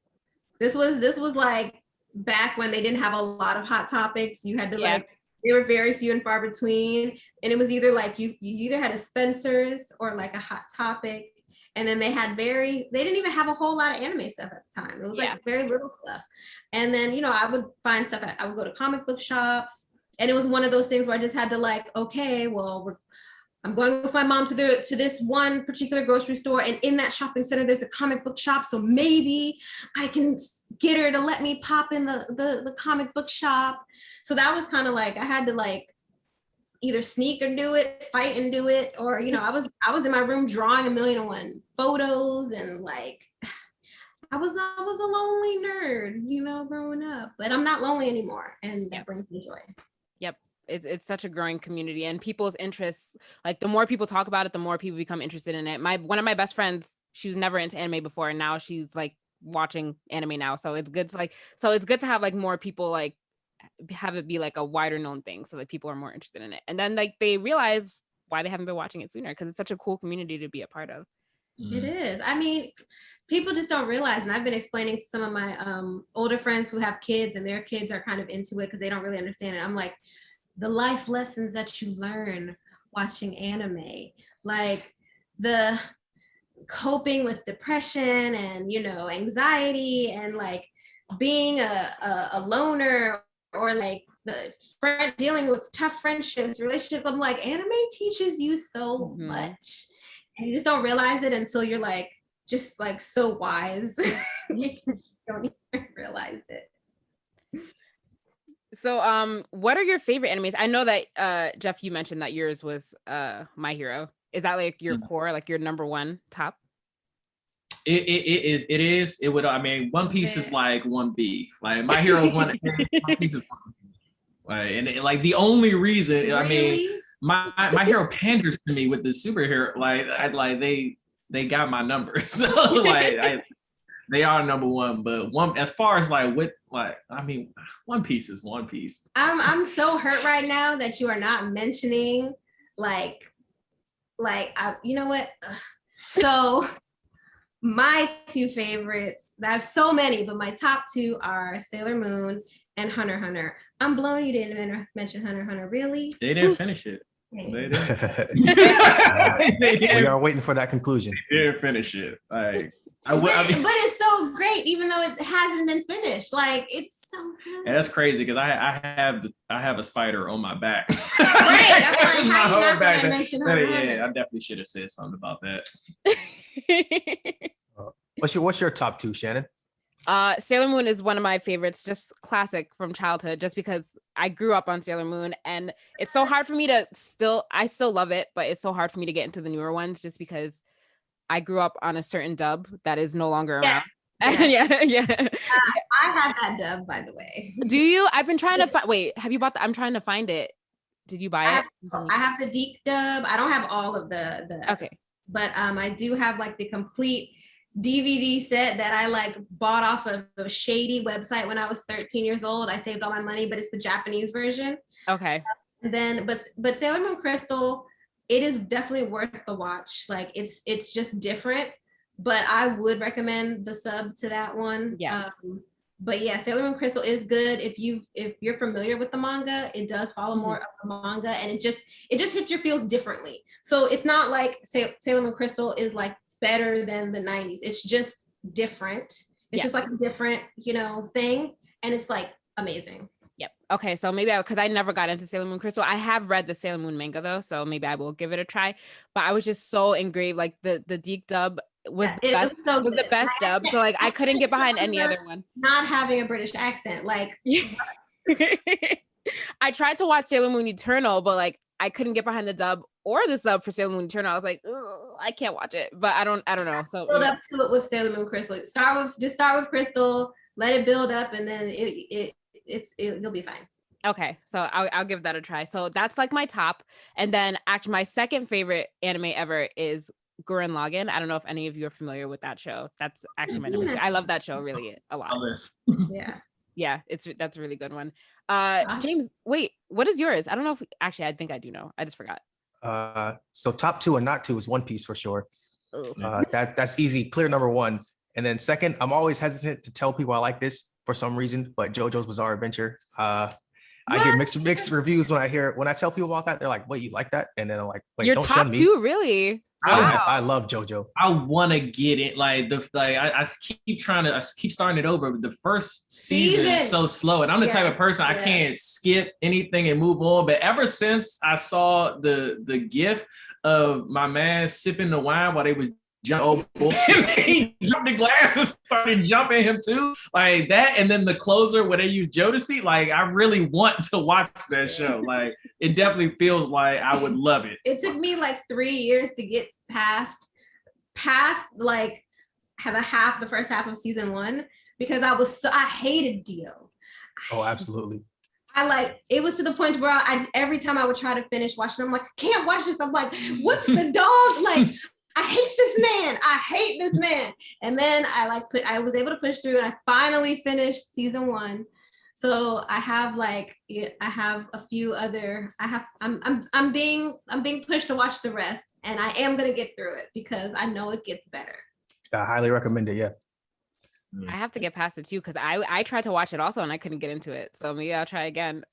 this was like back when they didn't have a lot of Hot Topics. You had to like, they were very few and far between, and it was either like you either had a Spencer's or like a Hot Topic. And then they didn't even have a whole lot of anime stuff at the time. It was like very little stuff. And then, you know, I would find stuff, I would go to comic book shops. And it was one of those things where I just had to like, okay, well, I'm going with my mom to this one particular grocery store. And in that shopping center, there's a comic book shop. So maybe I can get her to let me pop in the comic book shop. So that was kind of like, I had to like, either sneak or do it, fight and do it, or, you know, I was in my room drawing 1,000,001 photos, and like, I was a lonely nerd, you know, growing up, but I'm not lonely anymore, and that brings me joy. Yep. It's such a growing community, and people's interests, like the more people talk about it, the more people become interested in it. One of my best friends, she was never into anime before, and now she's like watching anime now. So it's good to have like more people like have it be like a wider known thing, so that people are more interested in it, and then like they realize why they haven't been watching it sooner, because it's such a cool community to be a part of. It is. I mean, people just don't realize, and I've been explaining to some of my older friends who have kids, and their kids are kind of into it because they don't really understand it. I'm like, the life lessons that you learn watching anime, like the coping with depression and, you know, anxiety, and like being a loner, or like the friend dealing with tough friendships, relationships. I'm like, anime teaches you so much, and you just don't realize it until you're like, just like so wise. You don't even realize it. So what are your favorite animes? I know that Jeff, you mentioned that yours was My Hero. Is that like your core, like your number one top? It is. It would. I mean, One Piece is like 1B. Like, My Hero's One Piece is 1B. Like, and like the only reason, really? I mean, my hero panders to me with the superhero. Like, they got my number. So like they are number one. But as far as like I mean, One Piece is One Piece. I'm so hurt right now that you are not mentioning you know what? So my two favorites, I have so many, but my top two are Sailor Moon and Hunter x Hunter. I'm blown you didn't mention Hunter x Hunter, really? They didn't finish it. They didn't. We are waiting for that conclusion. They didn't finish it. Like, But it's so great, even though it hasn't been finished. Like it's so good. And that's crazy because I have a spider on my back. Right. I'm like, how you not back. gonna mention her? Yeah, I definitely should have said something about that. What's your top two, Shannon? Sailor Moon is one of my favorites, just classic from childhood, just because I grew up on Sailor Moon, and it's so hard for me to I still love it, but it's so hard for me to get into the newer ones just because I grew up on a certain dub that is no longer around. Yes. Yeah. I had that dub, by the way. Do you? I've been trying to find. Wait, have you bought I'm trying to find it. Did you buy it? I have the Deke dub. I don't have all of the okay, but I do have like the complete DVD set that I like bought off of a shady website when I was 13 years old. I saved all my money, but it's the Japanese version. Okay. And then, but Sailor Moon Crystal, it is definitely worth the watch. Like it's just different, but I would recommend the sub to that one. Yeah. But yeah, Sailor Moon Crystal is good if you're familiar with the manga. It does follow more of the manga, and it just hits your feels differently. So it's not like Sailor Moon Crystal is like better than the 90s. It's just different. It's just like a different, thing, and it's like amazing. Yep. Okay, so maybe because I never got into Sailor Moon Crystal. I have read the Sailor Moon manga though, so maybe I will give it a try. But I was just so engraved, like the Deke dub was the best. Was the best dub. So like I couldn't get behind any other one. Not having a British accent, like. I tried to watch Sailor Moon Eternal, but like I couldn't get behind the dub or the sub for Sailor Moon Eternal. I was like, I can't watch it. But I don't know. So build up to it with Sailor Moon Crystal. Start with Crystal. Let it build up, and then you'll be fine. Okay, so I'll give that a try. So that's like my top, and then actually my second favorite anime ever is Gurren Lagann. I don't know if any of you are familiar with that show. That's actually my number two. I love that show really a lot. Yeah, that's a really good one. James, wait, what is yours? I don't know if I think I do know. I just forgot. So top two and not two is One Piece for sure. That's easy, clear number one. And then second, I'm always hesitant to tell people I like this for some reason, but JoJo's Bizarre Adventure. I get mixed reviews when I tell people about that. They're like, "Wait, you like that?" And then I'm like, "Wait, your don't top shun me." two, really? Wow. I love JoJo. I want to get it. I keep starting it over. But the first season is so slow, and I'm the type of person I can't skip anything and move on. But ever since I saw the gif of my man sipping the wine while they was jumping, he jumped the glass and started jumping him too, like that. And then the closer where they use Jodeci, like I really want to watch that show. Like it definitely feels like I would love it. It took me like 3 years to get past like the first half of season 1 because I hated Dio. Oh, absolutely. It was to the point where every time I would try to finish watching, I'm like, I can't watch this. I'm like, what the dog? Like, I hate this man. And then I was able to push through, and I finally finished season 1. So I have a few other. I'm being pushed to watch the rest, and I am gonna get through it because I know it gets better. I highly recommend it. Yeah. I have to get past it too because I tried to watch it also and I couldn't get into it. So maybe I'll try again.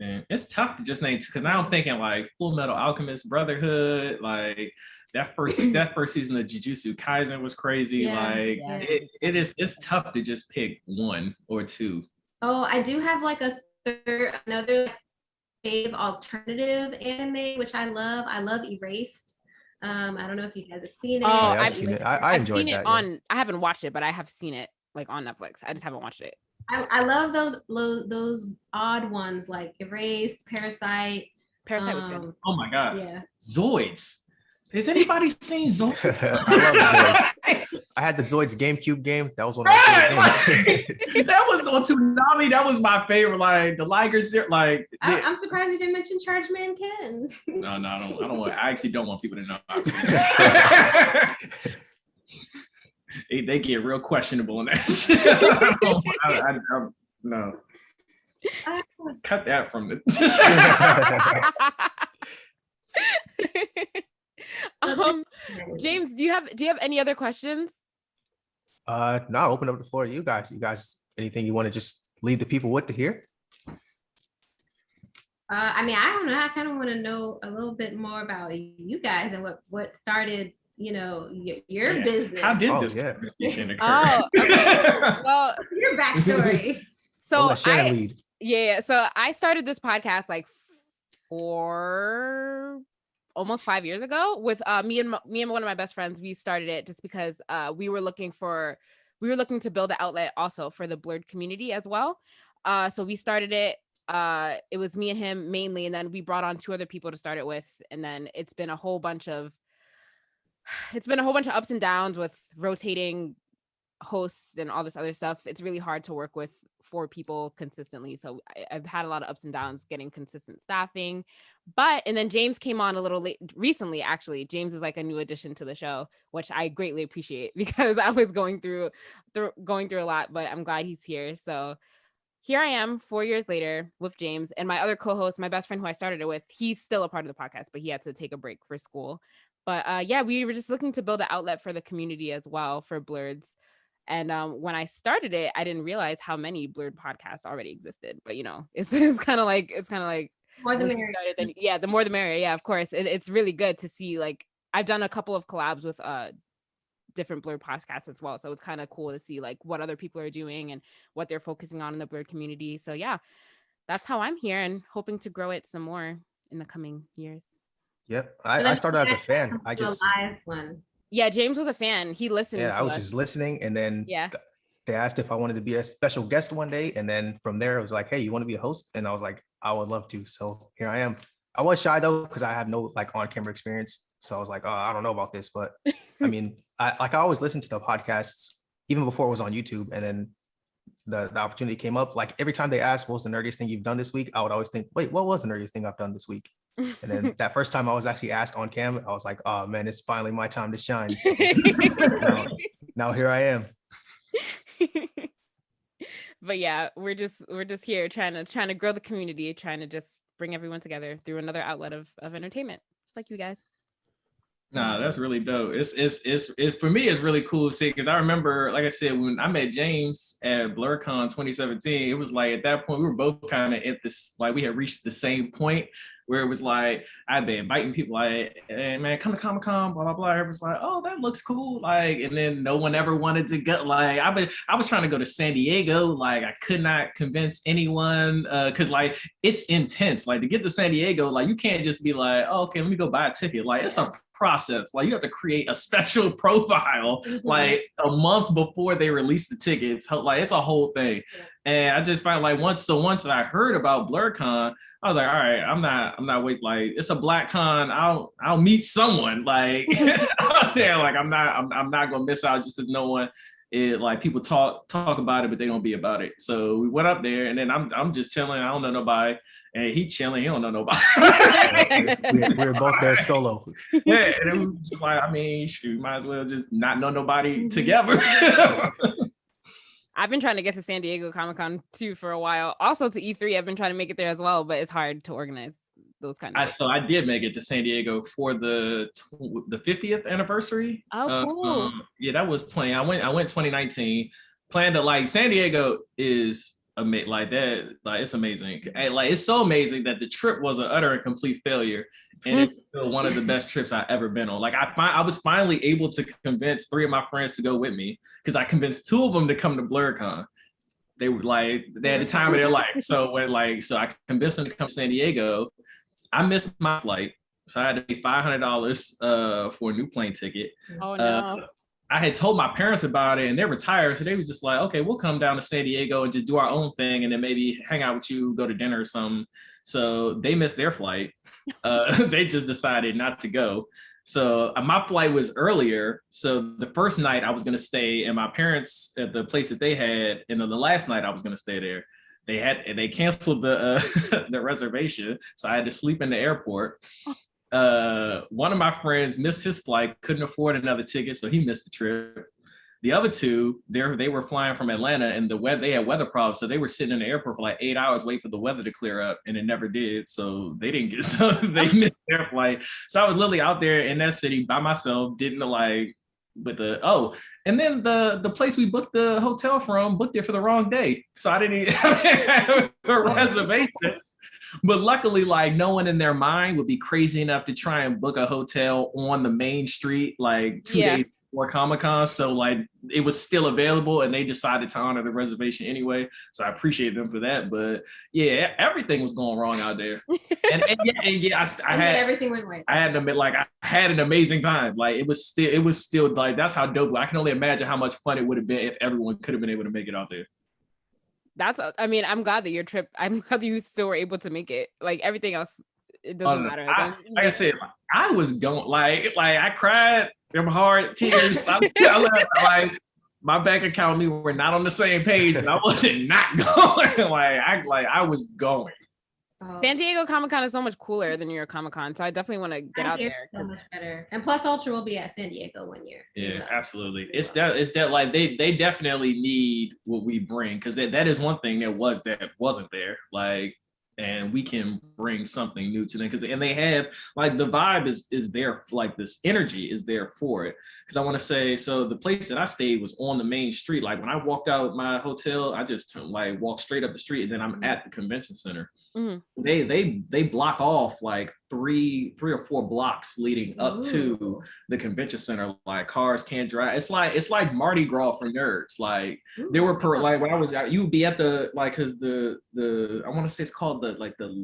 Man, it's tough to just name because now I'm thinking like Full Metal Alchemist Brotherhood, like that first season of Jujutsu Kaisen was crazy. It's tough to just pick one or two. Oh, I do have like another fave alternative anime which I love. I love Erased. I don't know if you guys have seen it. Oh, I've seen it. I enjoyed seen it that. I havenn't watched it, but I have seen it like on Netflix. I just haven't watched it. I love those odd ones like Erased, Parasite. Parasite was good. Oh my god. Yeah. Zoids. Has anybody seen Zoids? I love Zoids. I had the Zoids GameCube game. That was one of my favorite games. That was on Toonami. That was my favorite. Like the Ligers there. Like I'm surprised you didn't mention Charge Man Ken. No, I don't want. I actually don't want people to know. They get real questionable in that shit. No. Cut that from the. James, do you have any other questions? No, I'll open up the floor to you guys. You guys, anything you want to just leave the people with to hear? I don't know. I kind of want to know a little bit more about you guys and what started your business. How did this conversation occur? Okay. Well, your backstory. So let Shannon lead. Yeah. So I started this podcast like almost 5 years ago with me and one of my best friends. We started it just because we were looking to build an outlet also for the Blerd community as well. So we started it. It was me and him mainly, and then we brought on 2 other people to start it with, and then it's been a whole bunch of ups and downs with rotating hosts and all this other stuff. It's really hard to work with 4 people consistently, so I've had a lot of ups and downs getting consistent staffing. And then James came on a little late recently. Actually, James is like a new addition to the show, which I greatly appreciate because I was going through a lot, but I'm glad he's here. So here I am 4 years later with James, and my other co-host, my best friend who I started it with. He's still a part of the podcast, but he had to take a break for school. But we were just looking to build an outlet for the community as well for Blerds. And when I started it, I didn't realize how many Blerd podcasts already existed. But it's kind of like more the merrier. The more the merrier. Yeah, of course. It's really good to see. Like, I've done a couple of collabs with different Blerd podcasts as well, so it's kind of cool to see like what other people are doing and what they're focusing on in the Blerd community. So yeah, that's how I'm here and hoping to grow it some more in the coming years. Yep, I started as a fan. I just live one. Yeah, James was a fan. He listened. Yeah, I was just listening, and then they asked if I wanted to be a special guest one day, and then from there it was like, hey, you want to be a host? And I was like, I would love to. So here I am. I was shy though because I have no like on-camera experience, so I was like, oh, I don't know about this. But I mean, I always listened to the podcasts even before it was on YouTube, and then the opportunity came up. Like every time they asked, "What's the nerdiest thing you've done this week?" I would always think, wait, what was the nerdiest thing I've done this week? And then that first time I was actually asked on cam, I was like, oh man, it's finally my time to shine. So now here I am. But yeah, we're just here trying to grow the community, trying to just bring everyone together through another outlet of entertainment, just like you guys. Nah, that's really dope. It's for me, it's really cool to see, because I remember, like I said, when I met James at BlerdCon 2017, it was like at that point we were both kind of at this, like we had reached the same point where it was like I'd been inviting people like, hey man, come to Comic-Con, blah blah blah. Everyone's like, oh, that looks cool, like, and then no one ever wanted to go. Like I was trying to go to San Diego, like I could not convince anyone because like it's intense. Like to get to San Diego, like you can't just be like, oh, okay, let me go buy a ticket. Like it's a process. Like you have to create a special profile like a month before they release the tickets. Like it's a whole thing. And I just found like once I heard about BlerdCon, I was like, all right, I'm not waiting. Like it's a Black con. I'll meet someone. Like yeah, like I'm not gonna miss out just as no one. It like people talk about it, but they don't be about it. So we went up there, and then I'm just chilling. I don't know nobody, and he chilling. He don't know nobody. we're both there solo. Yeah, and it was just like, I mean, shoot, might as well just not know nobody together. I've been trying to get to San Diego Comic-Con too for a while. Also to E3, I've been trying to make it there as well, but it's hard to organize those kind of. So I did make it to San Diego for the 50th anniversary. Oh, cool. Yeah, that was 20. I went 2019. Planned to like San Diego is amazing. Like that, like it's amazing. Like it's so amazing that the trip was an utter and complete failure, and it's still one of the best trips I've ever been on. Like I was finally able to convince 3 of my friends to go with me, because I convinced 2 of them to come to BlerdCon. They were like, they had the time of their life. So I convinced them to come to San Diego. I missed my flight, so I had to pay $500 for a new plane ticket. Oh no. I had told my parents about it, and they're retired, so they was just like, okay, we'll come down to San Diego and just do our own thing, and then maybe hang out with you, go to dinner or something. So they missed their flight. They just decided not to go. So my flight was earlier. So the first night I was going to stay at my parents at the place that they had, and then the last night I was going to stay there. They canceled the the reservation, so I had to sleep in the airport. One of my friends missed his flight, couldn't afford another ticket, so he missed the trip. The other 2, they were flying from Atlanta, and they had weather problems, so they were sitting in the airport for like 8 hours waiting for the weather to clear up, and it never did. So they didn't get, so they missed their flight. So I was literally out there in that city by myself, didn't like with and then the place we booked the hotel from booked it for the wrong day, so I didn't even have a reservation. But luckily, like no one in their mind would be crazy enough to try and book a hotel on the main street like 2 days before Comic-Con. So like it was still available and they decided to honor the reservation anyway. So I appreciate them for that. But yeah, everything was going wrong out there. And I had everything went right. I had an amazing time. Like it was still like that's how dope. I can only imagine how much fun it would have been if everyone could have been able to make it out there. I'm glad that I'm glad that you still were able to make it. Like everything else, it doesn't matter. Like I said, I was going like I cried, them hard tears. Like my bank account and me were not on the same page, and I wasn't not going. I was going. San Diego Comic-Con is so much cooler than New York Comic-Con, so I definitely want to get out there. So much better. And PlusUltra will be at San Diego one year. Yeah, absolutely. It's that like they definitely need what we bring, because that is one thing that wasn't there. Like, and we can bring something new to them and they have like the vibe is there, like this energy is there for it. Because I want to say, so the place that I stayed was on the main street. Like when I walked out my hotel, I just like walked straight up the street and then I'm at the convention center. Mm-hmm. They block off like three or four blocks leading up to the convention center. Like cars can't drive. It's like Mardi Gras for nerds. Like there were like when I was out, you would be at the like because the I want to say it's called the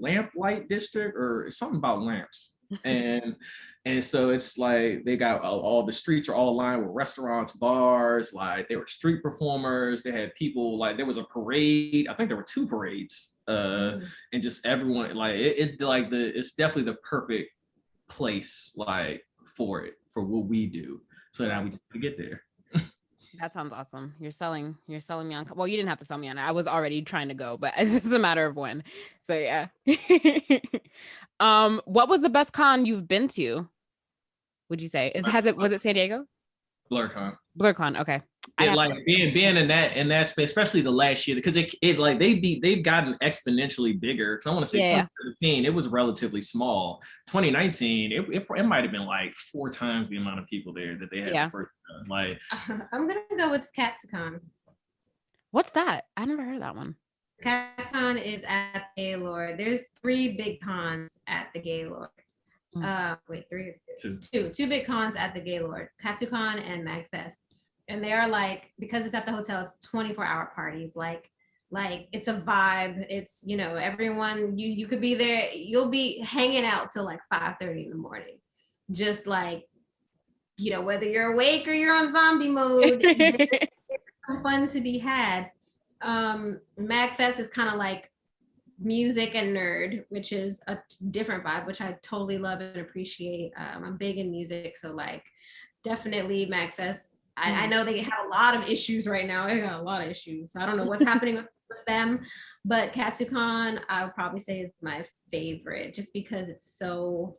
lamplight district or something about lamps. And so it's like they got all the streets are all lined with restaurants, bars, like they were street performers. They had people, like there was a parade. I think there were 2 parades. And just everyone like it's definitely the perfect place like for what we do. So now we just get there. That sounds awesome. You're selling me on. Well, you didn't have to sell me on it. I was already trying to go, but it's just a matter of when. So yeah. What was the best con you've been to? Would you say was it San Diego? BlerdCon. Okay. Yeah, like being in that space, especially the last year, because it like they've gotten exponentially bigger. Because I want to say 2017, it was relatively small. 2019, it might have been like 4 times the amount of people there that they had the first time. Like I'm gonna go with Katsucon. What's that? I never heard of that one. Katsucon is at Gaylord. There's 3 big cons at the Gaylord. 2 big cons at the Gaylord, Katsucon and MagFest. And they are like, because it's at the hotel, it's 24-hour parties. Like it's a vibe. It's, everyone, you could be there. You'll be hanging out till like 5:30 in the morning. Just like, whether you're awake or you're on zombie mode, it's fun to be had. MagFest is kind of like music and nerd, which is a different vibe, which I totally love and appreciate. I'm big in music, so like definitely MagFest. I know they have a lot of issues right now. They got a lot of issues. So I don't know what's happening with them, but Katsucon, I would probably say is my favorite, just because it's so.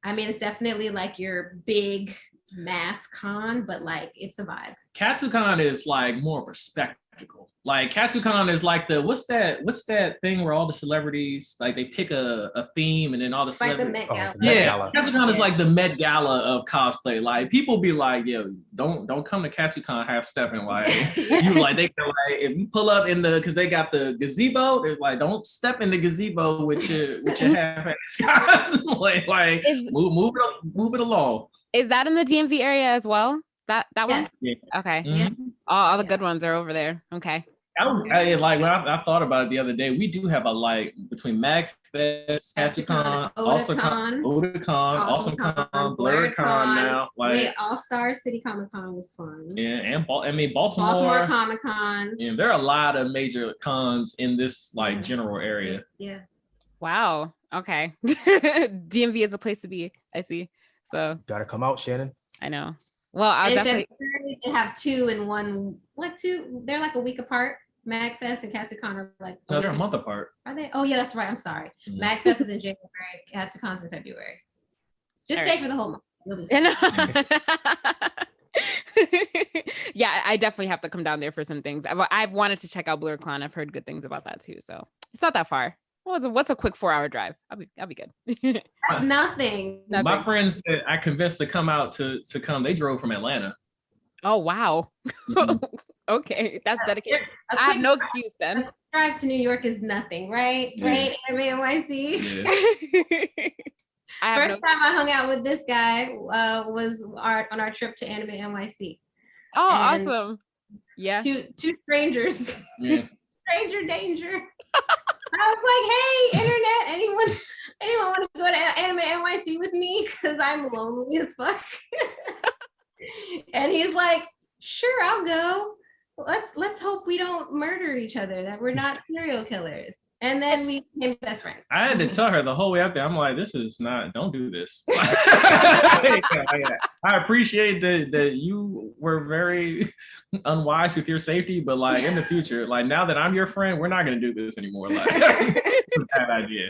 I mean, it's definitely like your big mass con, but like it's a vibe. Katsucon is like more of a spectacle. Like Katsucon is like what's that thing where all the celebrities like they pick a theme and then all the celebrities. Like the Met Gala. Katsucon is like the Met Gala of cosplay. Like people be like, yo, don't come to Katsucon half stepping. Like you like they can like if you pull up in because they got the gazebo, they're like, don't step in the gazebo with your half ass cosplay. Like move it along. Is that in the DMV area as well? That one? Yeah. Okay. Mm-hmm. All the good ones are over there. Okay. Like when I thought about it the other day, we do have a like between MagFest, Katsucon, Otakon, AwesomeCon, BlerdCon now. Like All-Star City Comic-Con was fun. Yeah, and Baltimore Comic-Con. Yeah, there are a lot of major cons in this like general area. Yeah. Wow. Okay. DMV is a place to be. I see. So gotta come out, Shannon. I know. Well, I'll definitely. They have 2 in one. What 2? They're like a week apart. MagFest and Katsucon are like. No, they're a month apart. Are they? Oh yeah, that's right. I'm sorry. Mm-hmm. MagFest is in January. Katsucon's in February. Just stay for the whole month. Yeah, I definitely have to come down there for some things. I've wanted to check out BlerdCon. I've heard good things about that too. So it's not that far. What's a quick 4-hour drive? I'll be good. Nothing. My friends that I convinced to come out to come, they drove from Atlanta. Oh wow. Mm-hmm. Okay, that's dedicated. I have no excuse then. drive to New York is nothing, right? Yeah. Right, Anime NYC. Yeah. First time I hung out with this guy was on our trip to Anime NYC. Oh, And awesome. Yeah. Two strangers. Yeah. Stranger danger. I was like, hey, internet, anyone want to go to Anime NYC with me? Because I'm lonely as fuck. And he's like, sure, I'll go. Let's hope we don't murder each other, that we're not serial killers. And then we became best friends. I had to tell her the whole way up there. I'm like, this is not, don't do this. I appreciate that you were very unwise with your safety, but like in the future, like now that I'm your friend, we're not gonna do this anymore. Like it's a bad idea.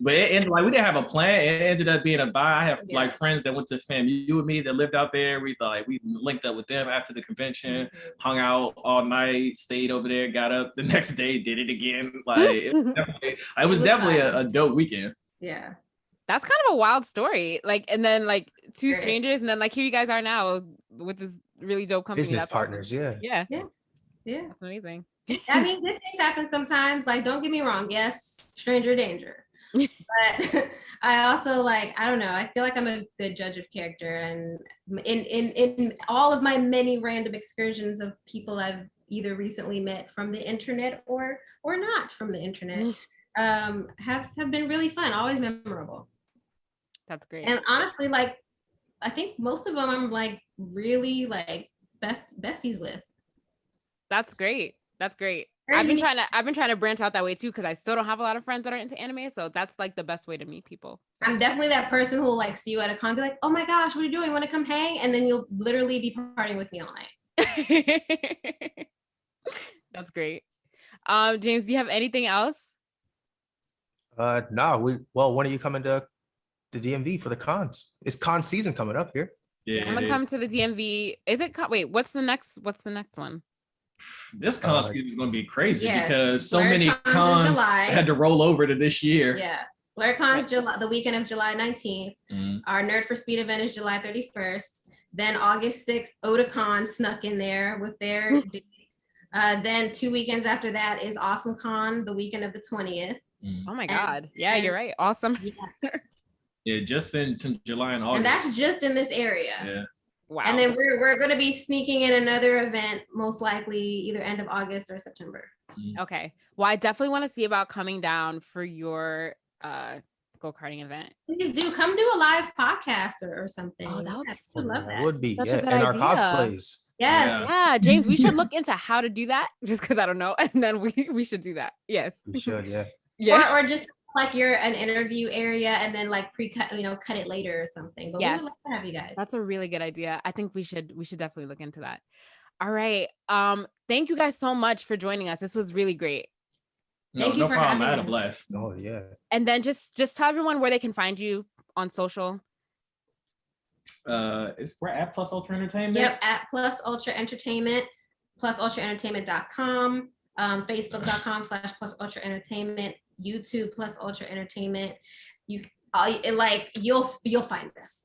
But it ended, like we didn't have a plan. It ended up being a buy. I have like friends that went to FAMU with me that lived out there. We thought we linked up with them after the convention, hung out all night, stayed over there, got up the next day, did it again. Like it was definitely a dope weekend. Yeah. That's kind of a wild story. Like, and then like two strangers, and then like here you guys are now with this really dope company. Business partners, awesome. Yeah. That's amazing. I mean, good things happen sometimes. Like, don't get me wrong. Yes, stranger danger. But I also like, I don't know, I feel like I'm a good judge of character, and in all of my many random excursions of people I've either recently met from the internet or not from the internet, have been really fun, always memorable. That's great. And honestly, like I think most of them I'm like really like besties with. That's great. I've been trying to branch out that way too, because I still don't have a lot of friends that are into anime. So that's like the best way to meet people. So. I'm definitely that person who'll like see you at a con, be like, oh my gosh, what are you doing? Want to come hang? And then you'll literally be partying with me all night. That's great. James, do you have anything else? No. When are you coming to the DMV for the cons? It's con season coming up here. Yeah, I'm gonna come to the DMV. Is it? Wait, what's the next one? This con season is going to be crazy yeah. because so Blerd many cons had to roll over to this year. Yeah. BlerdCon's the weekend of July 19th. Our Nerd for Speed event is July 31st. Then August 6th, Otakon snuck in there with their then 2 weekends after that is AwesomeCon, the weekend of the 20th. Oh my God. Yeah, you're right. Awesome. Yeah, just in July and August. And that's just in this area. Yeah. Wow. And then we're going to be sneaking in another event, most likely either end of August or September. Okay. Well, I definitely want to see about coming down for your go-karting event. Please do come do a live podcast or something. Oh, that would be I would love that. Would be, Such a yeah. good And our idea. cosplays. Yes. Yeah, James, we should look into how to do that, just because I don't know, and then we should do that. Yes. We should, yeah. Yeah. Or just like you're an interview area and then like pre-cut, cut it later or something. But yes. we would love to have you guys. That's a really good idea. I think we should definitely look into that. All right. Thank you guys so much for joining us. This was really great. Thank you for problem. having I had a us. blast. Oh yeah. And then just tell everyone where they can find you on social. We're at PlusUltra Entertainment. Yep, at PlusUltra Entertainment, PlusUltraEntertainment.com, Facebook.com/PlusUltra Entertainment, YouTube PlusUltra Entertainment. You'll find us.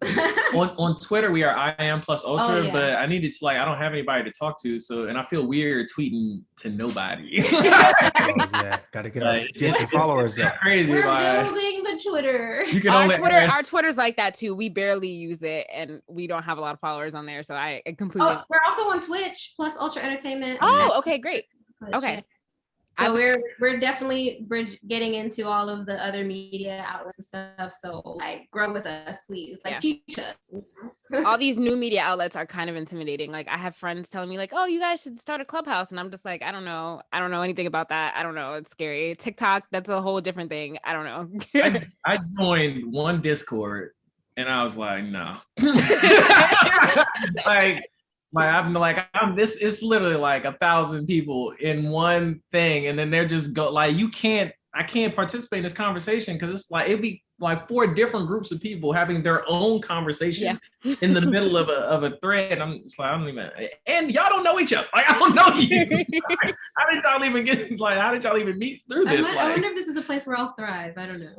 on Twitter, we are I am PlusUltra, yeah. but I needed to I don't have anybody to talk to, and I feel weird tweeting to nobody. Yeah, gotta get our followers up. Crazy. We're building the Twitter. You can our Twitter's like that too. We barely use it, and we don't have a lot of followers on there, so I completely. Oh, we're also on Twitch PlusUltra Entertainment. Oh, okay, great. Twitch, Okay. Yeah. So we're definitely getting into all of the other media outlets and stuff. So like grow with us, please. Like teach us. All these new media outlets are kind of intimidating. Like I have friends telling me like, oh, you guys should start a clubhouse. And I'm just like, I don't know anything about that. I don't know. It's scary. TikTok, that's a whole different thing. I don't know. I joined one Discord and I was like, no. This is literally like 1,000 people in one thing, and then they're just I can't participate in this conversation because it's like it'd be like 4 different groups of people having their own conversation in the middle of a thread. I'm just like, I don't even, and y'all don't know each other. Like I don't know you. How did y'all even how did y'all even meet through this? I wonder if this is a place where I'll thrive. I don't know.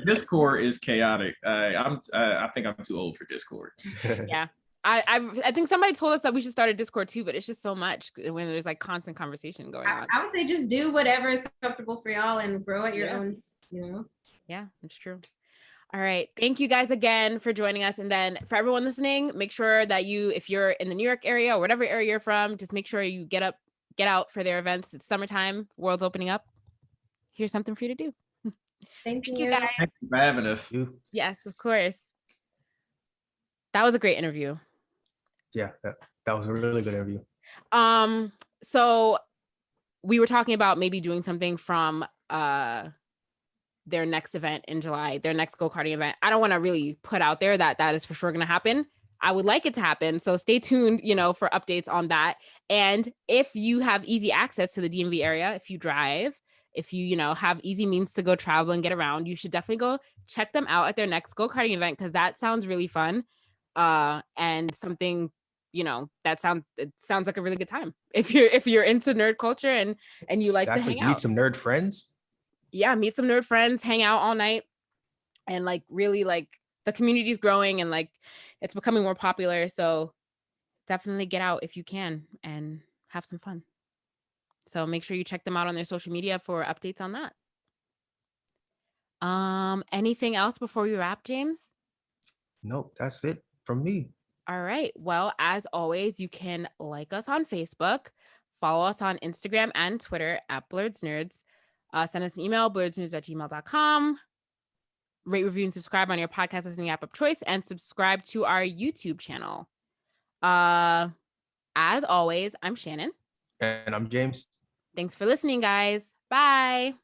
Discord is chaotic. I think I'm too old for Discord. Yeah. I think somebody told us that we should start a Discord too, but it's just so much when there's like constant conversation going on. I would say just do whatever is comfortable for y'all and grow at your own, Yeah, it's true. All right. Thank you guys again for joining us. And then for everyone listening, make sure that if you're in the New York area or whatever area you're from, just make sure you get out for their events. It's summertime, world's opening up. Here's something for you to do. Thank you guys. Thank you for having us. Yes, of course. That was a great interview. Yeah, that was a really good interview. So we were talking about maybe doing something from their next event in July, their next go-karting event. I don't want to really put out there that is for sure going to happen. I would like it to happen. So stay tuned, for updates on that. And if you have easy access to the DMV area, if you drive, if you, have easy means to go travel and get around, you should definitely go check them out at their next go-karting event, because that sounds really fun. And something, it sounds like a really good time. If you're into nerd culture and you like to hang out. Meet some nerd friends. Yeah, meet some nerd friends, hang out all night, and like really like the community's growing and like it's becoming more popular. So definitely get out if you can and have some fun. So make sure you check them out on their social media for updates on that. Anything else before we wrap, James? Nope, that's it from me. All right. Well, as always, you can like us on Facebook, follow us on Instagram and Twitter at Blerd's Nerds. Send us an email, blerdsnerds@gmail.com. Rate, review, and subscribe on your podcast listening app of choice, and subscribe to our YouTube channel. As always, I'm Shannon. And I'm James. Thanks for listening, guys. Bye.